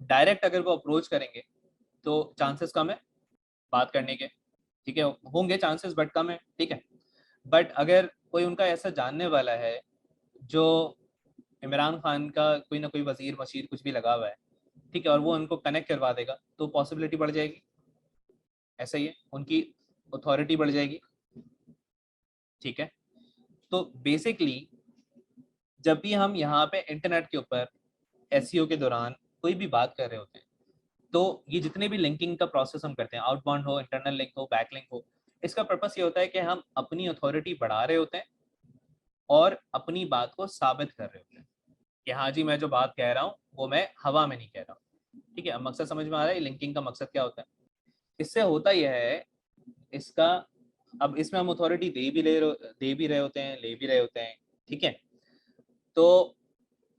डायरेक्ट अगर वो अप्रोच करेंगे तो चांसेस कम है बात करने के। ठीक है, होंगे चांसेस बट कम है। ठीक है, बट अगर कोई उनका ऐसा जानने वाला है जो इमरान खान का कोई ना कोई वजीर मशीर कुछ भी लगा हुआ है, ठीक है, और वो उनको कनेक्ट करवा देगा, तो पॉसिबिलिटी बढ़ जाएगी। ऐसा ही है, उनकी अथॉरिटी बढ़ जाएगी। ठीक है, तो बेसिकली जब भी हम यहाँ पे इंटरनेट के ऊपर एसईओ के दौरान कोई भी बात कर रहे होते हैं, तो ये जितने भी लिंकिंग का प्रोसेस हम करते हैं, आउटबाउंड हो, इंटरनल लिंक हो, बैक लिंक हो, इसका पर्पस ये होता है कि हम अपनी अथॉरिटी बढ़ा रहे होते हैं और अपनी बात को साबित कर रहे होते हैं कि हाँ जी मैं जो बात कह रहा हूँ वो मैं हवा में नहीं कह रहा हूँ। ठीक है, अब मकसद समझ में आ रहा है लिंकिंग का मकसद क्या होता है। इससे होता यह है, इसका अब इसमें हम अथॉरिटी दे भी रहे होते हैं, ले भी रहे होते हैं। ठीक है, तो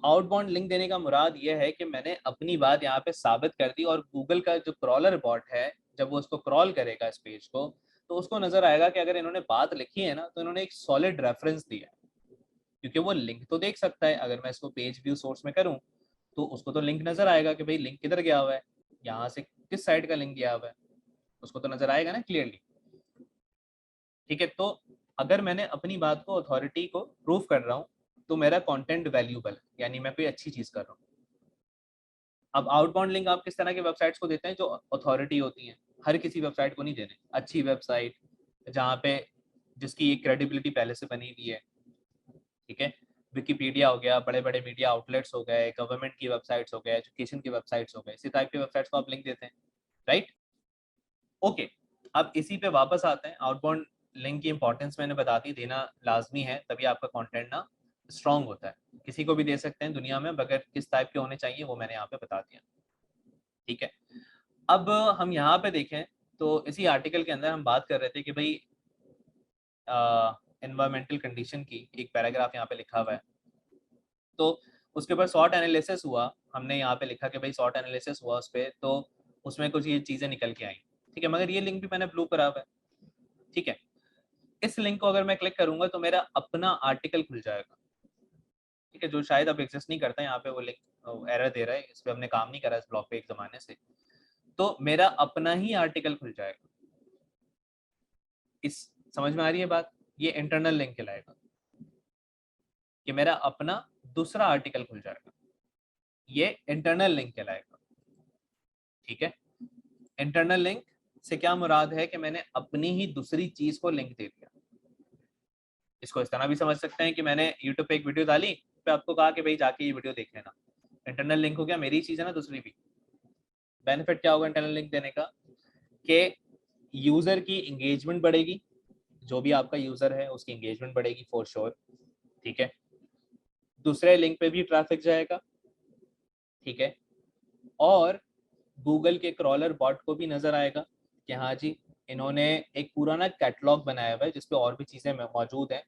आउटबाउंड लिंक देने का मुराद ये है कि मैंने अपनी बात यहाँ पे साबित कर दी, और गूगल का जो क्रॉलर बॉट है जब वो उसको क्रॉल करेगा इस पेज को, तो उसको नजर आएगा कि अगर इन्होंने बात लिखी है ना तो इन्होंने एक सॉलिड रेफरेंस दिया है, क्योंकि वो लिंक तो देख सकता है। अगर मैं इसको पेज व्यू सोर्स में करूँ तो उसको तो लिंक नजर आएगा कि भाई लिंक किधर गया हुआ है, यहाँ से किस साइड का लिंक गया हुआ है, उसको तो नजर आएगा ना क्लियरली। ठीक है, तो अगर मैंने अपनी बात को अथॉरिटी को प्रूव कर रहा हूँ तो मेरा कंटेंट वैल्यूबल है, यानी मैं कोई अच्छी चीज कर रहा हूँ। अब आउटबाउंड लिंक आप किस तरह के वेबसाइट्स को देते हैं, जो अथॉरिटी होती हैं। हर किसी वेबसाइट को नहीं देने, अच्छी वेबसाइट जहाँ पे जिसकी एक क्रेडिबिलिटी पहले से बनी हुई है। ठीक है, विकीपीडिया हो गया, बड़े बड़े मीडिया आउटलेट्स हो गए, गवर्नमेंट की वेबसाइट्स हो गए, एजुकेशन की वेबसाइट्स हो गए, इसी टाइप की वेबसाइट्स को आप लिंक देते हैं, राइट। ओके, अब इसी पे वापस आते हैं। आउटबाउंड लिंक की इंपॉर्टेंस मैंने बता दी, देना लाजमी है, तभी आपका कंटेंट ना स्ट्रांग होता है। किसी को भी दे सकते हैं दुनिया में, मगर किस टाइप के होने चाहिए वो मैंने यहाँ पे बता दिया। ठीक है, अब हम यहाँ पे देखें तो इसी आर्टिकल के अंदर हम बात कर रहे थे कि भाई एनवायरमेंटल कंडीशन की एक पैराग्राफ यहाँ पे लिखा हुआ है, तो उसके ऊपर शॉर्ट एनालिसिस हुआ। हमने यहाँ पे लिखा कि भाई शॉर्ट एनालिसिस हुआ उस पर, तो उसमें कुछ ये चीज़ें निकल के आई। ठीक है, मगर ये लिंक भी मैंने ब्लू करा हुआ है। ठीक है, इस लिंक को अगर मैं क्लिक करूंगा तो मेरा अपना आर्टिकल खुल जाएगा। ठीक है, जो शायद अब एग्जिस्ट नहीं करता है, यहाँ पे वो लिंक एरर दे रहा है, इस पर हमने काम नहीं करा इस ब्लॉग पे एक जमाने से, तो मेरा अपना ही आर्टिकल खुल जाएगा। इस समझ में आ रही है बात? ये इंटरनल लिंक कहलाएगा कि मेरा अपना दूसरा आर्टिकल खुल जाएगा, ये इंटरनल लिंक कहलाएगा। ठीक है, इंटरनल लिंक से क्या मुराद है कि मैंने अपनी ही दूसरी चीज को लिंक दे दिया। इसको इस तरह भी समझ सकते हैं कि मैंने यूट्यूब पे एक वीडियो डाली, पे आपको कहा कि भाई जाके ये वीडियो देख लेना। इंटरनल लिंक हो गया, मेरी चीज है ना दूसरी भी। बेनिफिट क्या होगा इंटरनल लिंक देने का कि यूजर की इंगेजमेंट बढ़ेगी, जो भी आपका यूजर है उसकी इंगेजमेंट बढ़ेगी फॉर श्योर। ठीक है, दूसरे लिंक पे भी ट्रैफिक जाएगा। ठीक है, और गूगल के क्रॉलर बॉट को भी नजर आएगा कि हाँ जी, इन्होंने एक पूरा ना कैटलॉग बनाया हुआ है जिसपे और भी चीजें मौजूद हैं,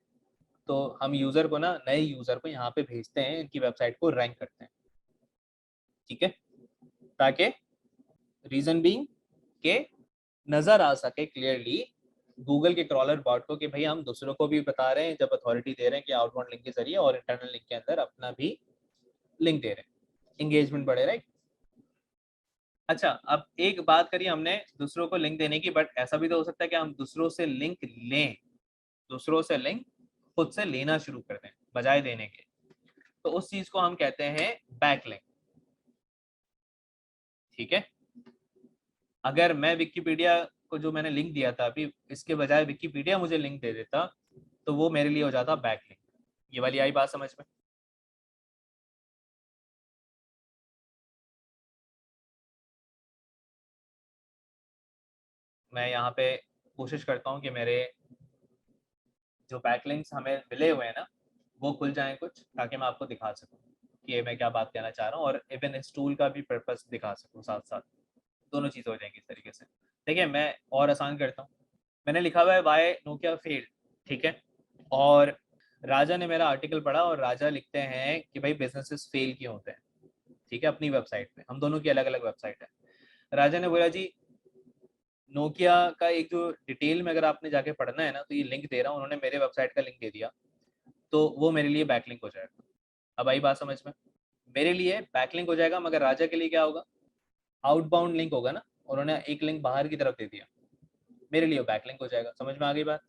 तो हम यूजर को ना, नए यूजर को यहाँ पे भेजते हैं, इनकी वेबसाइट को रैंक करते हैं। ठीक है, ताकि रीजन बीइंग के नजर आ सके क्लियरली गूगल के क्रॉलर बॉट को कि भाई हम दूसरों को भी बता रहे हैं, जब अथॉरिटी दे रहे हैं कि आउटबाउंड लिंक के जरिए, और इंटरनल लिंक के अंदर अपना भी लिंक दे रहे हैं, इंगेजमेंट बढ़े, राइट। अच्छा, अब एक बात करी हमने दूसरों को लिंक देने की, बट ऐसा भी तो हो सकता है कि हम दूसरों से लिंक लें, दूसरों से लिंक खुद से लेना शुरू कर दें बजाय देने के, तो उस चीज को हम कहते हैं बैक लिंक। ठीक है, अगर मैं विकिपीडिया को जो मैंने लिंक दिया था अभी, इसके बजाय विकिपीडिया मुझे लिंक दे देता, तो वो मेरे लिए हो जाता बैक लिंक। ये वाली आई बात समझ में? मैं यहाँ पे कोशिश करता हूँ कि मेरे जो बैकलिंक्स हमें मिले हुए हैं ना, वो खुल जाएं कुछ, ताकि मैं आपको दिखा सकूँ कि मैं क्या बात कहना चाह रहा हूँ, और इवन इस टूल का भी पर्पस दिखा सकूँ साथ साथ। दोनों चीज़ हो जाएंगी इस तरीके से। देखिए, मैं और आसान करता हूँ। मैंने लिखा हुआ है वाई नोकिया फेल्ड। ठीक है, और राजा ने मेरा आर्टिकल पढ़ा, और राजा लिखते हैं कि भाई बिजनेसेस फेल क्यों होते हैं। ठीक है, अपनी वेबसाइट पे, हम दोनों की अलग अलग वेबसाइट है। राजा ने बोला जी, नोकिया का एक जो डिटेल में अगर आपने जाके पढ़ना है ना, तो ये लिंक दे रहा हूँ, उन्होंने मेरे वेबसाइट का लिंक दे दिया, तो वो मेरे लिए बैकलिंक हो जाएगा। अब आई बात समझ में? मेरे लिए बैकलिंक हो जाएगा, मगर राजा के लिए क्या होगा? आउटबाउंड लिंक होगा ना, उन्होंने एक लिंक बाहर की तरफ दे दिया, मेरे लिए बैकलिंक हो जाएगा। समझ में आ गई बात?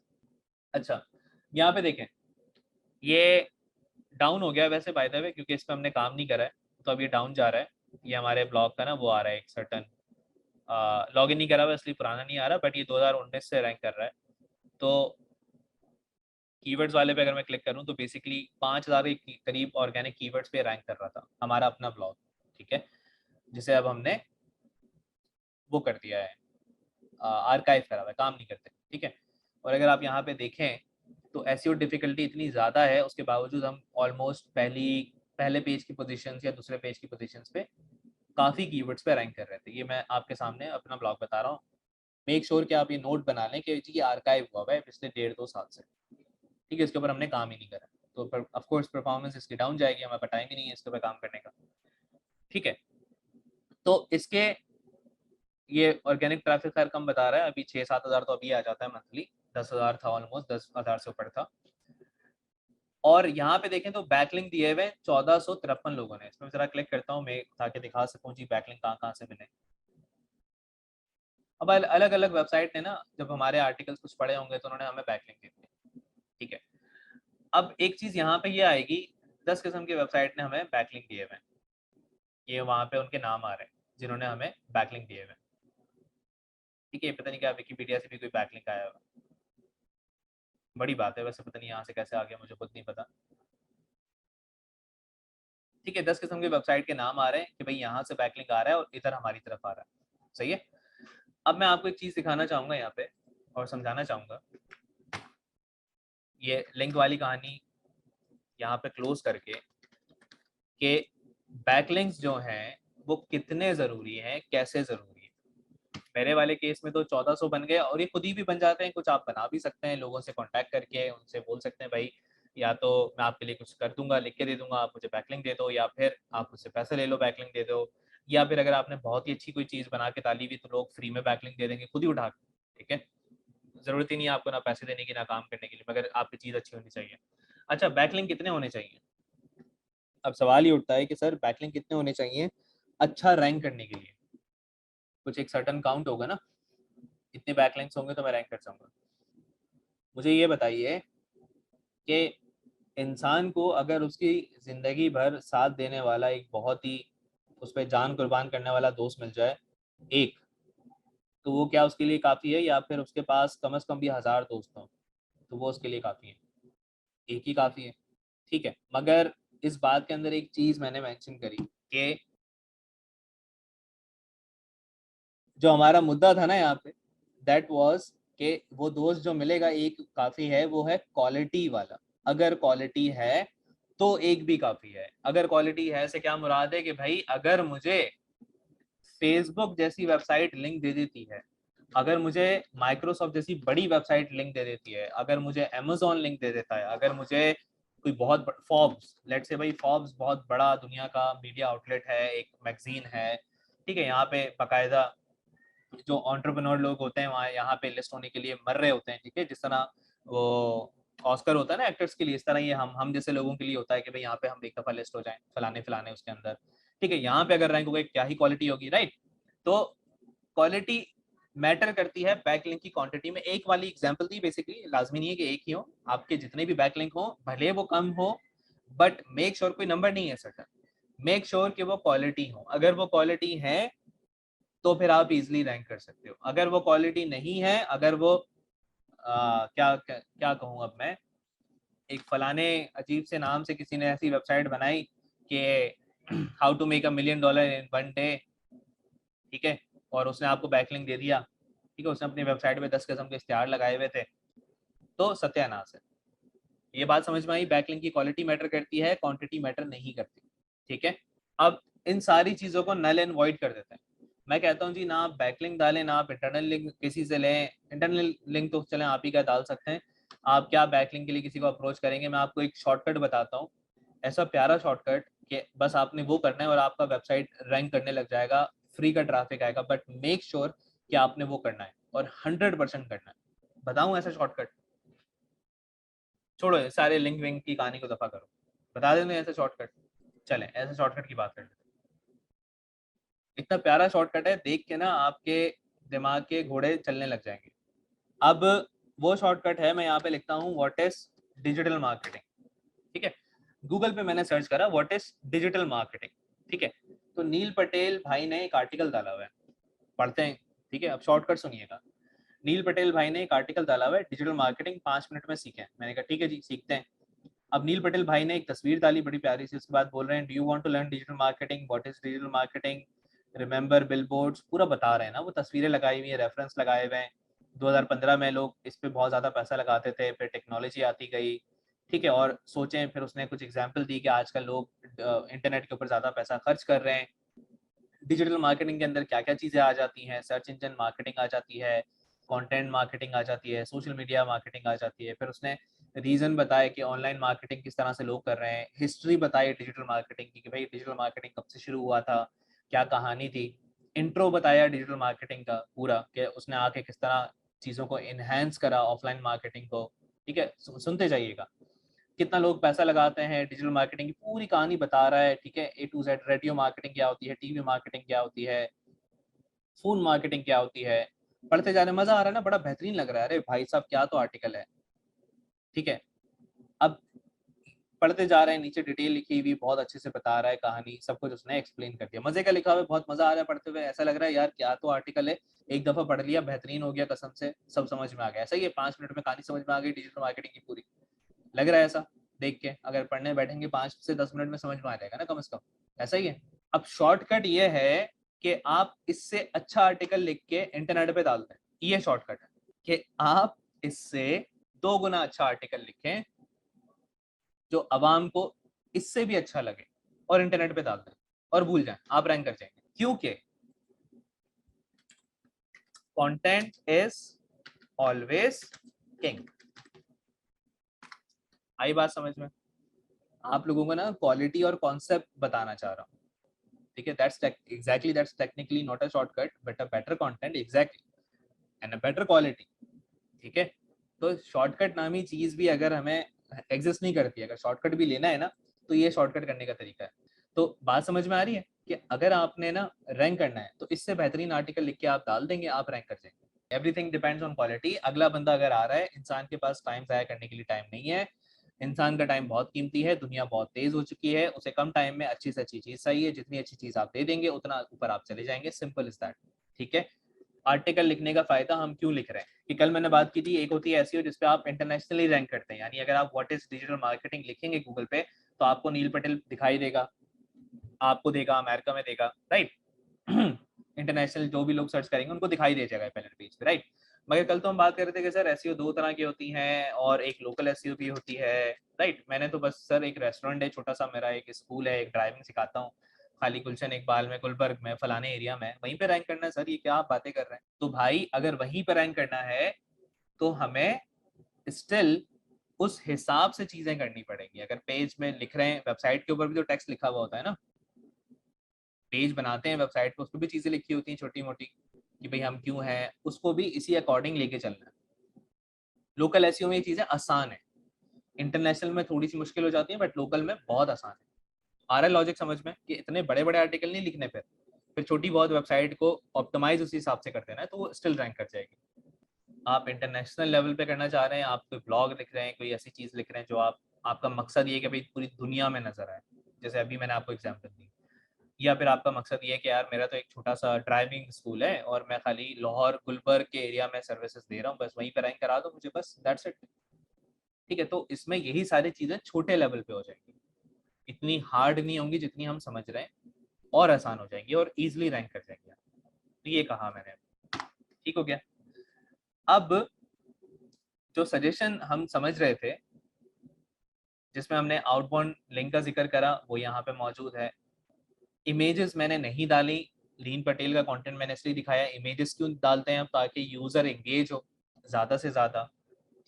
अच्छा, यहाँ पे देखें, ये डाउन हो गया वैसे बाय द वे, क्योंकि इस पर हमने काम नहीं करा है, तो अब ये डाउन जा रहा है। ये हमारे ब्लॉग का ना वो आ रहा है एक सर्टन, लॉग इन नहीं करा हुआ इसलिए पुराना नहीं आ रहा, बट ये 2019 से रैंक कर रहा है। तो कीवर्ड्स वाले पे अगर मैं क्लिक करूं तो बेसिकली 5000 के करीब ऑर्गेनिक कीवर्ड्स पे रैंक कर रहा था हमारा अपना ब्लॉग। ठीक है, जिसे अब हमने वो कर दिया है, आर्काइव करा हुआ है, काम नहीं करते। ठीक है, और अगर आप यहाँ पे देखें तो एसईओ डिफिकल्टी इतनी ज़्यादा है, उसके बावजूद हम ऑलमोस्ट पहले पेज की पोजीशंस या दूसरे पेज की पोजीशंस पे काफ़ी कीवर्ड्स पे रैंक कर रहे थे। ये मैं आपके सामने अपना ब्लॉग बता रहा हूँ। मेक श्योर कि आप ये नोट बना लें कि जी आर्काइव हुआ है पिछले 1.5-2 साल से। ठीक है, इसके ऊपर हमने काम ही नहीं करा, तो ऑफ कोर्स परफॉर्मेंस इसकी डाउन जाएगी, हमें टाइम ही नहीं है इसके ऊपर काम करने का। ठीक है, तो इसके ये ऑर्गेनिक ट्रैफिक खैर कम बता रहा है, अभी 6-7 हज़ार तो अभी आ जाता है मंथली, 10 हज़ार था, ऑलमोस्ट 10 हज़ार से ऊपर था। और यहाँ पे देखें तो बैकलिंक दिए हुए 1453 लोगों ने। इसमें जरा क्लिक करता हूँ मैं ताकि दिखा सकूँ जी बैकलिंक कहाँ कहाँ से मिले। अब अलग अलग वेबसाइट ने ना जब हमारे आर्टिकल्स कुछ पढ़े होंगे तो उन्होंने हमें बैकलिंक दे दिए। ठीक है, अब एक चीज यहाँ पे ये आएगी, 10 किस्म की वेबसाइट ने हमें बैकलिंक दिए हुए हैं, ये वहाँ पे उनके नाम आ रहे हैं जिन्होंने हमें बैकलिंक दिए हुए हैं। ठीक है, पता नहीं क्या विकिपीडिया से भी कोई बैकलिंक आया हुआ, बड़ी बात है वैसे, पता नहीं यहाँ से कैसे आ गया, मुझे खुद नहीं पता। ठीक है, 10 किस्म की वेबसाइट के नाम आ रहे हैं कि भाई यहाँ से बैकलिंक आ रहा है और इधर हमारी तरफ आ रहा है। सही है, अब मैं आपको एक चीज दिखाना चाहूंगा यहाँ पे और समझाना चाहूंगा, ये लिंक वाली कहानी यहाँ पे क्लोज करके, कि बैकलिंक्स जो हैं वो कितने जरूरी हैं, कैसे जरूरी है। मेरे वाले केस में तो 1400 बन गए, और ये खुद ही भी बन जाते हैं, कुछ आप बना भी सकते हैं लोगों से कांटेक्ट करके, उनसे बोल सकते हैं भाई या तो मैं आपके लिए कुछ कर दूंगा, लिख के दे दूंगा, आप मुझे बैकलिंक दे दो, या फिर आप मुझसे पैसे ले लो, बैकलिंक दे दो, या फिर अगर आपने बहुत ही अच्छी कोई चीज़ बना के डाली हुई तो लोग फ्री में बैकलिंक दे देंगे खुद ही उठा के, ठीक है। जरूरत ही नहीं है आपको ना पैसे देने की ना काम करने के लिए, मगर आपकी चीज़ अच्छी होनी चाहिए। अच्छा, बैकलिंक कितने होने चाहिए? अब सवाल ये उठता है कि सर बैकलिंक कितने होने चाहिए अच्छा रैंक करने के लिए? कुछ एक सर्टन काउंट होगा ना, इतने बैकलिंक्स होंगे तो मैं रैंक कर जाऊंगा। मुझे ये बताइए कि इंसान को अगर उसकी ज़िंदगी भर साथ देने वाला एक बहुत ही उस पर जान कुर्बान करने वाला दोस्त मिल जाए एक, तो वो क्या उसके लिए काफ़ी है, या फिर उसके पास कम से कम भी 1000 दोस्त हों तो वो उसके लिए काफ़ी है? एक ही काफ़ी है, ठीक है। मगर इस बात के अंदर एक चीज़ मैंने मेंशन करी कि जो हमारा मुद्दा था ना यहाँ पे, दैट वाज कि वो दोस्त जो मिलेगा एक काफ़ी है, वो है क्वालिटी वाला। अगर क्वालिटी है तो एक भी काफ़ी है। अगर क्वालिटी है से क्या मुराद है कि भाई अगर मुझे फेसबुक जैसी वेबसाइट लिंक दे देती है, अगर मुझे माइक्रोसॉफ्ट जैसी बड़ी वेबसाइट लिंक दे देती है, अगर मुझे अमेजोन लिंक दे देता है, अगर मुझे कोई बहुत फॉर्ब्स, लेट्स से भाई फॉर्ब्स बहुत बड़ा दुनिया का मीडिया आउटलेट है, एक मैगजीन है, ठीक है, यहाँ पे बाकायदा जो एंटरप्रेन्योर लोग होते हैं वहाँ यहाँ पे लिस्ट होने के लिए मर रहे होते हैं, ठीक है, जिस तरह वो ऑस्कर होता है ना एक्टर्स के लिए, इस तरह ये हम जैसे लोगों के लिए होता है कि भाई यहाँ पे हम एक दफा लिस्ट हो जाएं फलाने फलाने उसके अंदर, ठीक है। यहाँ पे अगर रैंक हो गई क्या ही क्वालिटी होगी, राइट। तो क्वालिटी मैटर करती है बैकलिंक की क्वांटिटी में। एक वाली एग्जांपल दी, बेसिकली लाजमी नहीं है कि एक ही हो, आपके जितने भी बैकलिंक हो भले वो कम हो, बट मेक श्योर कोई नंबर नहीं है सर्टन, मेक श्योर कि वो क्वालिटी हो। अगर वो क्वालिटी है तो फिर आप इजीली रैंक कर सकते हो। अगर वो क्वालिटी नहीं है, अगर वो क्या क्या, क्या कहूँ अब मैं, एक फलाने अजीब से नाम से किसी ने ऐसी वेबसाइट बनाई कि how to make $1 million in 1 day, ठीक है, और उसने आपको बैकलिंक दे दिया, ठीक है, उसने अपनी वेबसाइट पे 10 किस्म के इश्तिहार लगाए हुए थे, तो सत्यानाश है। ये बात समझ में आई, बैकलिंक की क्वालिटी मैटर करती है, क्वांटिटी मैटर नहीं करती, ठीक है। अब इन सारी चीज़ों को नल एंड वॉइड कर देते हैं। मैं कहता हूँ जी ना आप बैकलिंक डालें ना आप इंटरनल लिंक किसी से लें, इंटरनल लिंक तो चलें आप ही का डाल सकते हैं, आप क्या बैकलिंक के लिए किसी को अप्रोच करेंगे। मैं आपको एक शॉर्टकट बताता हूँ, ऐसा प्यारा शॉर्टकट कि बस आपने वो करना है और आपका वेबसाइट रैंक करने लग जाएगा, फ्री का ट्रैफिक आएगा, बट मेक श्योर कि आपने वो करना है और 100% करना है। बताऊँ ऐसा शॉर्टकट? छोड़ो सारे लिंक विंक की कहानी को दफा करो, बता देंगे ऐसा शॉर्टकट। चलें ऐसे शॉर्टकट की बात कर लेते हैं। इतना प्यारा शॉर्टकट है, देख के ना आपके दिमाग के घोड़े चलने लग जाएंगे। अब वो शॉर्टकट है, मैं यहाँ पे लिखता हूँ व्हाट इज डिजिटल मार्केटिंग, ठीक है। गूगल पे मैंने सर्च करा व्हाट इज डिजिटल मार्केटिंग, ठीक है। तो नील पटेल भाई ने एक आर्टिकल डाला हुआ है, पढ़ते हैं, ठीक है। अब शॉर्टकट सुनिएगा, नील पटेल भाई ने एक आर्टिकल डाला हुआ है, डिजिटल मार्केटिंग 5 मिनट में सीखें। मैंने कहा ठीक है जी सीखते हैं। अब नील पटेल भाई ने एक तस्वीर डाली बड़ी प्यारी सी, उसके बाद बोल रहे हैं do you want to learn digital marketing, what is digital marketing, remember billboards, पूरा बता रहे हैं ना, वो तस्वीरें लगाई हुई है, रेफरेंस लगाए हुए हैं। 2015 में लोग इस पे बहुत ज़्यादा पैसा लगाते थे, फिर टेक्नोलॉजी आती गई, ठीक है, और सोचें फिर उसने कुछ एग्जाम्पल दी कि आजकल लोग इंटरनेट के ऊपर ज़्यादा पैसा खर्च कर रहे हैं। डिजिटल मार्केटिंग के अंदर क्या क्या चीज़ें आ जाती हैं, सर्च इंजन मार्केटिंग आ जाती है, कंटेंट मार्केटिंग आ जाती है, सोशल मीडिया मार्केटिंग आ जाती है। फिर उसने रीज़न बताया कि ऑनलाइन मार्केटिंग किस तरह से लोग कर रहे हैं, हिस्ट्री बताई डिजिटल मार्केटिंग की कि भाई डिजिटल मार्केटिंग कब से शुरू हुआ था, क्या कहानी थी। इंट्रो बताया डिजिटल मार्केटिंग का पूरा कि उसने आके किस तरह चीज़ों को इन्हेंस करा ऑफलाइन मार्केटिंग को, ठीक है। सुनते जाइएगा, कितना लोग पैसा लगाते हैं, डिजिटल मार्केटिंग की पूरी कहानी बता रहा है, ठीक है, A to Z। Radio marketing क्या होती है, टीवी मार्केटिंग क्या होती है, फोन मार्केटिंग क्या होती है। पढ़ते जाने मजा आ रहा है ना, बड़ा बेहतरीन लग रहा है, अरे भाई साहब क्या तो आर्टिकल है, ठीक है। अब पढ़ते जा रहे हैं, नीचे डिटेल लिखी हुई बहुत अच्छे से बता रहा है कहानी, सब कुछ उसने एक्सप्लेन कर दिया, मजे का लिखा हुआ है, बहुत मजा आ रहा है पढ़ते हुए, ऐसा लग रहा है यार क्या तो आर्टिकल है, एक दफा पढ़ लिया बेहतरीन हो गया, कसम से सब समझ में आ गया। ऐसा ही है, 5 मिनट में कहानी समझ में आ गई डिजिटल मार्केटिंग की पूरी, लग रहा है ऐसा देख के। अगर पढ़ने बैठेंगे 5 से 10 मिनट में समझ में आ जाएगा ना कम से कम, ऐसा ही है। अब शॉर्टकट ये है कि आप इससे अच्छा आर्टिकल लिख के इंटरनेट पे डाल दें। ये शॉर्टकट है कि आप इससे 2 गुना अच्छा आर्टिकल लिखें जो अवाम को इससे भी अच्छा लगे और इंटरनेट पे डाल दें और भूल जाएं, आप रैंक कर जाएंगे। क्योंकि कंटेंट इज ऑलवेज किंग। आई बात समझ में? आप लोगों को ना क्वालिटी और कॉन्सेप्ट बताना चाह रहा हूँ, ठीक है? That's technically not a shortcut but a better content, exactly, and a better quality, ठीक है? तो शॉर्टकट नामी चीज भी अगर हमें एग्जिस्ट नहीं करती, अगर शॉर्टकट भी लेना है ना, तो ये शॉर्टकट करने का तरीका है। तो बात समझ में आ रही है कि अगर आपने ना रैंक करना है तो इससे बेहतरीन आर्टिकल लिख के आप डाल देंगे, आप रैंक कर जाएंगे। Everything depends on quality. अगला बंदा अगर आ रहा है, इंसान के पास टाइम जाया करने के लिए टाइम नहीं है। इंसान का टाइम बहुत कीमती है, दुनिया बहुत तेज हो चुकी है, उसे कम टाइम में अच्छी से अच्छी चीज चाहिए। जितनी अच्छी चीज आप दे देंगे उतना ऊपर आप चले जाएंगे, सिंपल इज दैट, ठीक है? आर्टिकल लिखने का फायदा हम क्यों लिख रहे हैं कि कल मैंने बात की थी, एक होती है एसईओ जिसपे आप इंटरनेशनली रैंक करते हैं, यानी अगर आप व्हाट इज डिजिटल मार्केटिंग लिखेंगे गूगल पे तो आपको नील पटेल दिखाई देगा, आपको देगा, अमेरिका में देगा, राइट? इंटरनेशनल जो भी लोग सर्च करेंगे उनको दिखाई दे जाएगा पहले पेज पे, राइट? मगर कल तो हम बात कर रहे थे कि सर एसईओ 2 तरह की होती हैं और एक लोकल एसईओ भी होती है, राइट? मैंने तो बस सर एक रेस्टोरेंट है छोटा सा, मेरा एक स्कूल है, एक ड्राइविंग सिखाता हूँ खाली गुलशन इकबाल में, गुलबर्ग में, फलाने एरिया में, वहीं पे रैंक करना है सर, ये क्या आप बातें कर रहे हैं? तो भाई अगर वहीं पे रैंक करना है तो हमें स्टिल उस हिसाब से चीजें करनी पड़ेंगी। अगर पेज में लिख रहे हैं, वेबसाइट के ऊपर भी तो टेक्स्ट लिखा हुआ होता है ना, पेज बनाते हैं वेबसाइट पे, उस पर भी चीजें लिखी होती हैं छोटी मोटी कि भाई हम क्यों हैं, उसको भी इसी अकॉर्डिंग लेके चलना है। लोकल एसईओ में ये चीजें आसान है, इंटरनेशनल में थोड़ी सी मुश्किल हो जाती है, बट लोकल में बहुत आसान है। आ रहा है लॉजिक समझ में कि इतने बड़े बड़े आर्टिकल नहीं लिखने पे, फिर छोटी बहुत वेबसाइट को ऑप्टिमाइज उसी हिसाब से कर देना है तो वो स्टिल रैंक कर जाएगी। आप इंटरनेशनल लेवल पे करना चाह रहे हैं, आप कोई ब्लॉग लिख रहे हैं, कोई ऐसी चीज लिख रहे हैं जो आपका मकसद ये कि भाई पूरी दुनिया में नजर आए, जैसे अभी मैंने आपको एग्जांपल दी, या फिर आपका मकसद ये है कि यार मेरा तो एक छोटा सा ड्राइविंग स्कूल है और मैं खाली लाहौर गुलबर्ग के एरिया में सर्विसेज दे रहा हूँ, बस वहीं पर रैंक करा दो मुझे, बस दैट्स इट, ठीक है? तो इसमें यही सारी चीजें छोटे लेवल पे हो जाएंगी, इतनी हार्ड नहीं होंगी जितनी हम समझ रहे हैं, और आसान हो जाएंगी और इजिली रैंक कर जाएंगे। तो ये कहा मैंने, ठीक हो गया? अब जो सजेशन हम समझ रहे थे जिसमें हमने आउटबाउंड लिंक का जिक्र करा वो यहाँ पे मौजूद है। इमेजेस मैंने नहीं डाली, लीन पटेल का कंटेंट मैंने इसलिए दिखाया। इमेजेस क्यों डालते हैं हम? ताकि यूजर एंगेज हो ज्यादा से ज्यादा,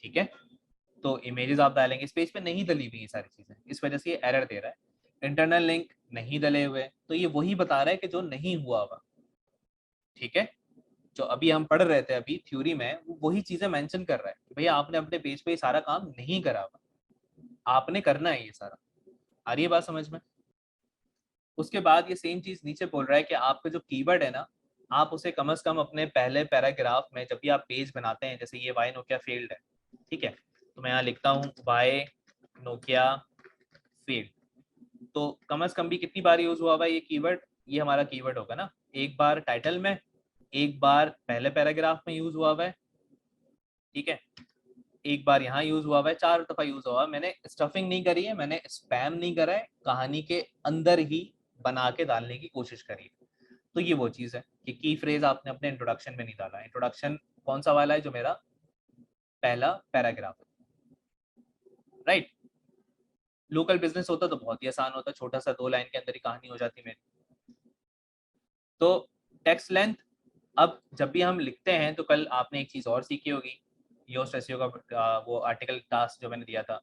ठीक है? तो इमेजेस आप डालेंगे, इस पेज पे नहीं डली हुई ये सारी चीजें, इस वजह से ये एरर दे रहा है। इंटरनल लिंक नहीं डले हुए, तो ये वही बता रहा है कि जो नहीं हुआ हुआ, ठीक है? जो अभी हम पढ़ रहे थे अभी थ्योरी में, वो वही चीजें मेंशन कर रहा है कि भैया आपने अपने पेज पे ये सारा काम नहीं करा हुआ, आपने करना है ये सारा। आ रही है बात समझ में? उसके बाद ये सेम चीज नीचे बोल रहा है कि आपका जो कीवर्ड है ना, आप उसे कम से कम अपने पहले पैराग्राफ में, जब भी आप पेज बनाते हैं, जैसे ये वाई नोकिया फील्ड है, ठीक है? तो मैं यहाँ लिखता हूँ वाई नोकिया फील्ड, तो कम से कम भी कितनी बार यूज हुआ हुआ ये कीवर्ड? ये हमारा कीवर्ड होगा ना, एक बार टाइटल में, एक बार पहले पैराग्राफ में यूज हुआ हुआ है, ठीक है? एक बार यहाँ यूज हुआ हुआ है, 4 दफा यूज हुआ है। मैंने स्टफिंग नहीं करी है, मैंने स्पैम नहीं करा है, कहानी के अंदर ही बना के डालने की कोशिश करी है। तो ये वो चीज है कि की फ्रेज आपने अपने इंट्रोडक्शन में नहीं डाला। इंट्रोडक्शन कौन सा वाला है? जो मेरा पहला पैराग्राफ है, राइट? लोकल बिजनेस होता तो बहुत ही आसान होता, छोटा सा 2 लाइन के अंदर ही कहानी हो जाती मेरी। तो टेक्स्ट लेंथ, अब जब भी हम लिखते हैं तो कल आपने एक चीज और सीखी होगी, योस्ट एसईओ का वो आर्टिकल टास्क जो मैंने दिया था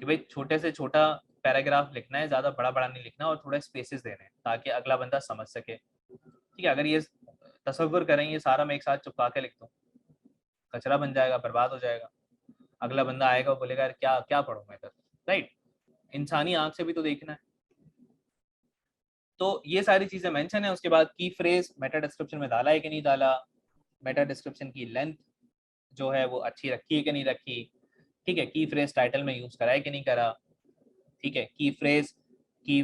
कि भाई छोटे से छोटा पैराग्राफ लिखना है, ज्यादा बड़ा बड़ा नहीं लिखना, और थोड़ा स्पेसेस देने हैं ताकि अगला बंदा समझ सके, ठीक है? अगर ये तस्वीर करें ये सारा मैं एक साथ चिपका के लिख दूँ, कचरा बन जाएगा, बर्बाद हो जाएगा। अगला बंदा आएगा और बोलेगा यार क्या क्या पढ़ूं मैं इधर, राइट? इंसानी आंख से भी तो देखना है। तो ये सारी चीजें मेंशन है। उसके बाद की फ्रेज मेटा डिस्क्रिप्शन में डाला है कि नहीं डाला, मेटा डिस्क्रिप्शन की लेंथ जो है वो अच्छी रखी है कि नहीं रखी, ठीक है? की फ्रेज टाइटल में यूज करा है कि नहीं करा, ठीक है? की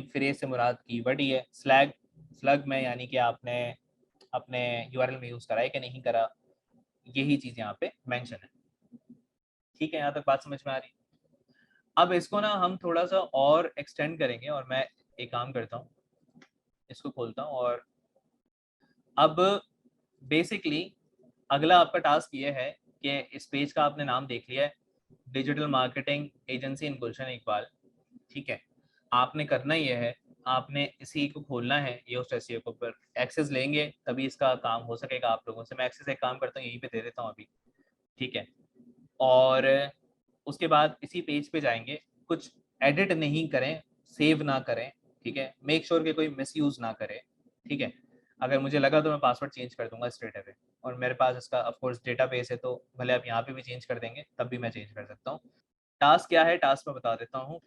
फ्रेज से मुराद कीवर्ड ही है। स्लग में यानी कि आपने अपने यूआरएल में यूज करा है कि नहीं करा, यही चीज यहाँ पे मेंशन है, ठीक है? यहाँ तक बात समझ में आ रही है? अब इसको ना हम थोड़ा सा और एक्सटेंड करेंगे, और मैं एक काम करता हूँ, इसको खोलता हूँ और अब बेसिकली अगला आपका टास्क ये है कि इस पेज का आपने नाम देख लिया है, डिजिटल मार्केटिंग एजेंसी इन गुलशन इकबाल। ठीक है, आपने करना ये है, आपने इसी को खोलना है, योस्ट एसईओ को पर एक्सेस लेंगे तभी इसका काम हो सकेगा आप लोगों से। मैं एक्सेस एक काम करता हूँ यहीं पे दे देता हूँ अभी। ठीक है, और उसके बाद इसी पेज पे जाएंगे, कुछ एडिट नहीं करें, सेव ना करें। ठीक है, मेक श्योर कि कोई मिसयूज ना करे। ठीक है, अगर मुझे लगा तो मैं पासवर्ड चेंज कर दूंगा स्ट्रेट अवे, और मेरे पास इसका ऑफ कोर्स डेटाबेस है, तो भले आप यहाँ पे भी चेंज कर देंगे तब भी मैं चेंज कर सकता हूँ। टास्क क्या है, टास्क मैं बता देता हूँ।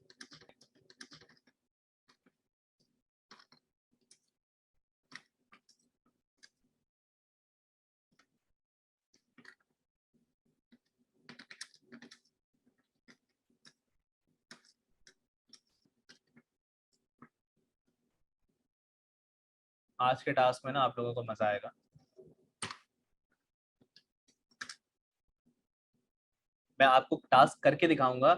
आज के टास्क में ना आप लोगों को मजा आएगा। मैं आपको टास्क करके दिखाऊंगा,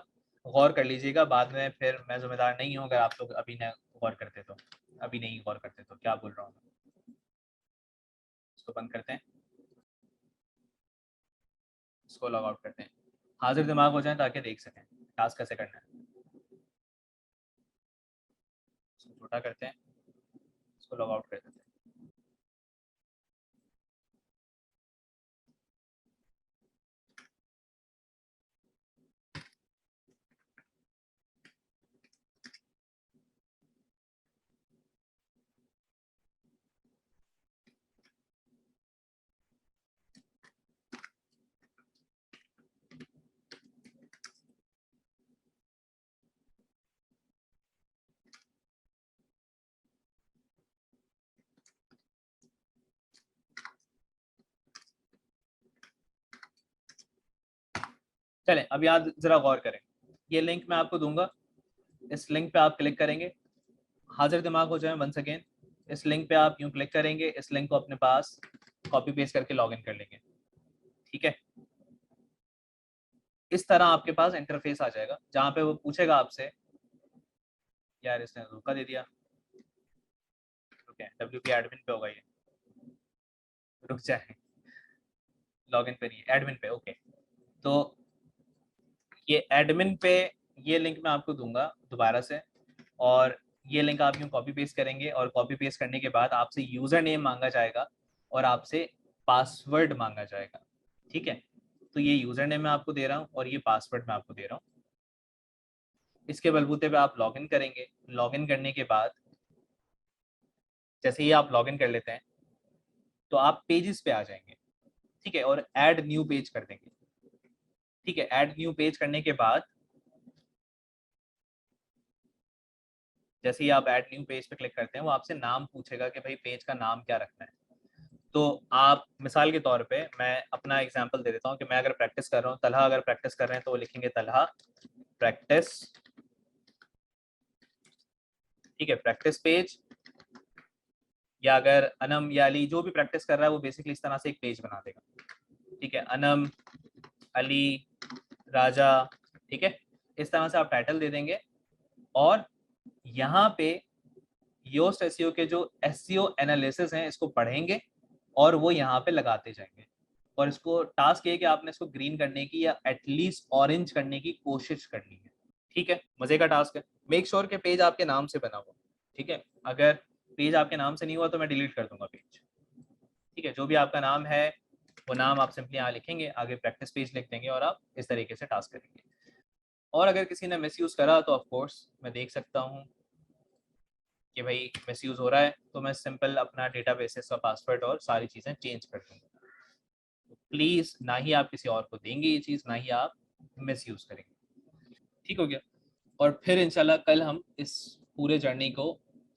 गौर कर लीजिएगा, बाद में फिर मैं जिम्मेदार नहीं हूँ अगर आप लोग अभी न गौर करते तो। अभी नहीं गौर करते तो क्या बोल रहा हूँ मैं। इसको बंद करते हैं, इसको लॉग आउट करते हैं, हाजिर दिमाग हो जाए ताकि देख सकें टास्क कैसे करना है। इसको छोटा करते हैं, इसको लॉग आउट कर देते हैं। चलें, अब याद जरा गौर करें, ये लिंक मैं आपको दूंगा, इस लिंक पे आप क्लिक करेंगे, हाजिर दिमाग हो जाए वंस अगेन। इस लिंक पे आप यूं क्लिक करेंगे, इस लिंक को अपने पास कॉपी पेस्ट करके लॉगिन कर लेंगे। ठीक है, इस तरह आपके पास इंटरफेस आ जाएगा जहाँ पे वो पूछेगा आपसे, यार इसने धोखा दे दिया, रुके डब्ल्यू पी एडमिन पे होगा ये, रुक जाए, लॉगिन पे नहीं, एडमिन पे। ओके, तो ये एडमिन पे, ये लिंक मैं आपको दूंगा दोबारा से, और ये लिंक आप यूँ कॉपी पेस्ट करेंगे, और कॉपी पेस्ट करने के बाद आपसे यूज़र नेम मांगा जाएगा और आपसे पासवर्ड मांगा जाएगा। ठीक है, तो ये यूज़र नेम मैं आपको दे रहा हूँ और ये पासवर्ड मैं आपको दे रहा हूँ। इसके बलबूते पे आप लॉगिन करेंगे, लॉगिन करने के बाद जैसे ही आप लॉगिन कर लेते हैं तो आप पेजेस पे आ जाएंगे। ठीक है, और ऐड न्यू पेज कर देंगे। ठीक है, ऐड न्यू पेज करने के बाद जैसे ही आप ऐड न्यू पेज पे क्लिक करते हैं, वो आपसे नाम पूछेगा कि भाई पेज का नाम क्या रखना है। तो आप मिसाल के तौर पे मैं अपना एग्जांपल दे देता हूँ कि मैं अगर प्रैक्टिस कर रहा हूँ, तलहा अगर प्रैक्टिस कर रहे हैं तो वो लिखेंगे तलहा प्रैक्टिस। ठीक है, प्रैक्टिस पेज, या अगर अनम या अली जो भी प्रैक्टिस कर रहा है वो बेसिकली इस तरह से एक पेज बना देगा। ठीक है, अनम, अली, राजा। ठीक है, इस तरह से आप टाइटल दे देंगे, और यहाँ पे योस्ट एसईओ के जो एसईओ एनालिसिस हैं इसको पढ़ेंगे और वो यहाँ पे लगाते जाएंगे। और इसको टास्क ये कि आपने इसको ग्रीन करने की या एटलीस्ट ऑरेंज करने की कोशिश करनी है। ठीक है, मजे का टास्क है। मेक श्योर के पेज आपके नाम से बना हो। ठीक है, अगर पेज आपके नाम से नहीं हुआ तो मैं डिलीट कर दूंगा पेज। ठीक है, जो भी आपका नाम है वो नाम आप सिंपली यहाँ लिखेंगे, आगे प्रैक्टिस पेज लिख देंगे और आप इस तरीके से टास्क करेंगे। और अगर किसी ने मिसयूज करा तो ऑफ कोर्स मैं देख सकता हूँ कि भाई मिसयूज हो रहा है, तो मैं सिंपल अपना डेटाबेस का पासवर्ड और सारी चीज़ें चेंज कर दूंगा। तो प्लीज़ ना ही आप किसी और को देंगे ये चीज़, ना ही आप मिसयूज करेंगे। ठीक हो गया, और फिर इंशाल्लाह कल हम इस पूरे जर्नी को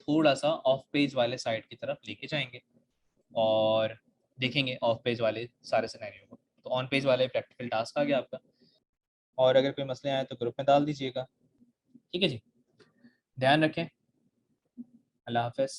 थोड़ा सा ऑफ पेज वाले साइड की तरफ लेके जाएंगे और देखेंगे ऑफ पेज वाले सारे सिनेरियो को। तो ऑन पेज वाले प्रैक्टिकल टास्क आ गया आपका, और अगर कोई मसले आए तो ग्रुप में डाल दीजिएगा। ठीक है जी, ध्यान रखें, अल्लाह हाफिज़।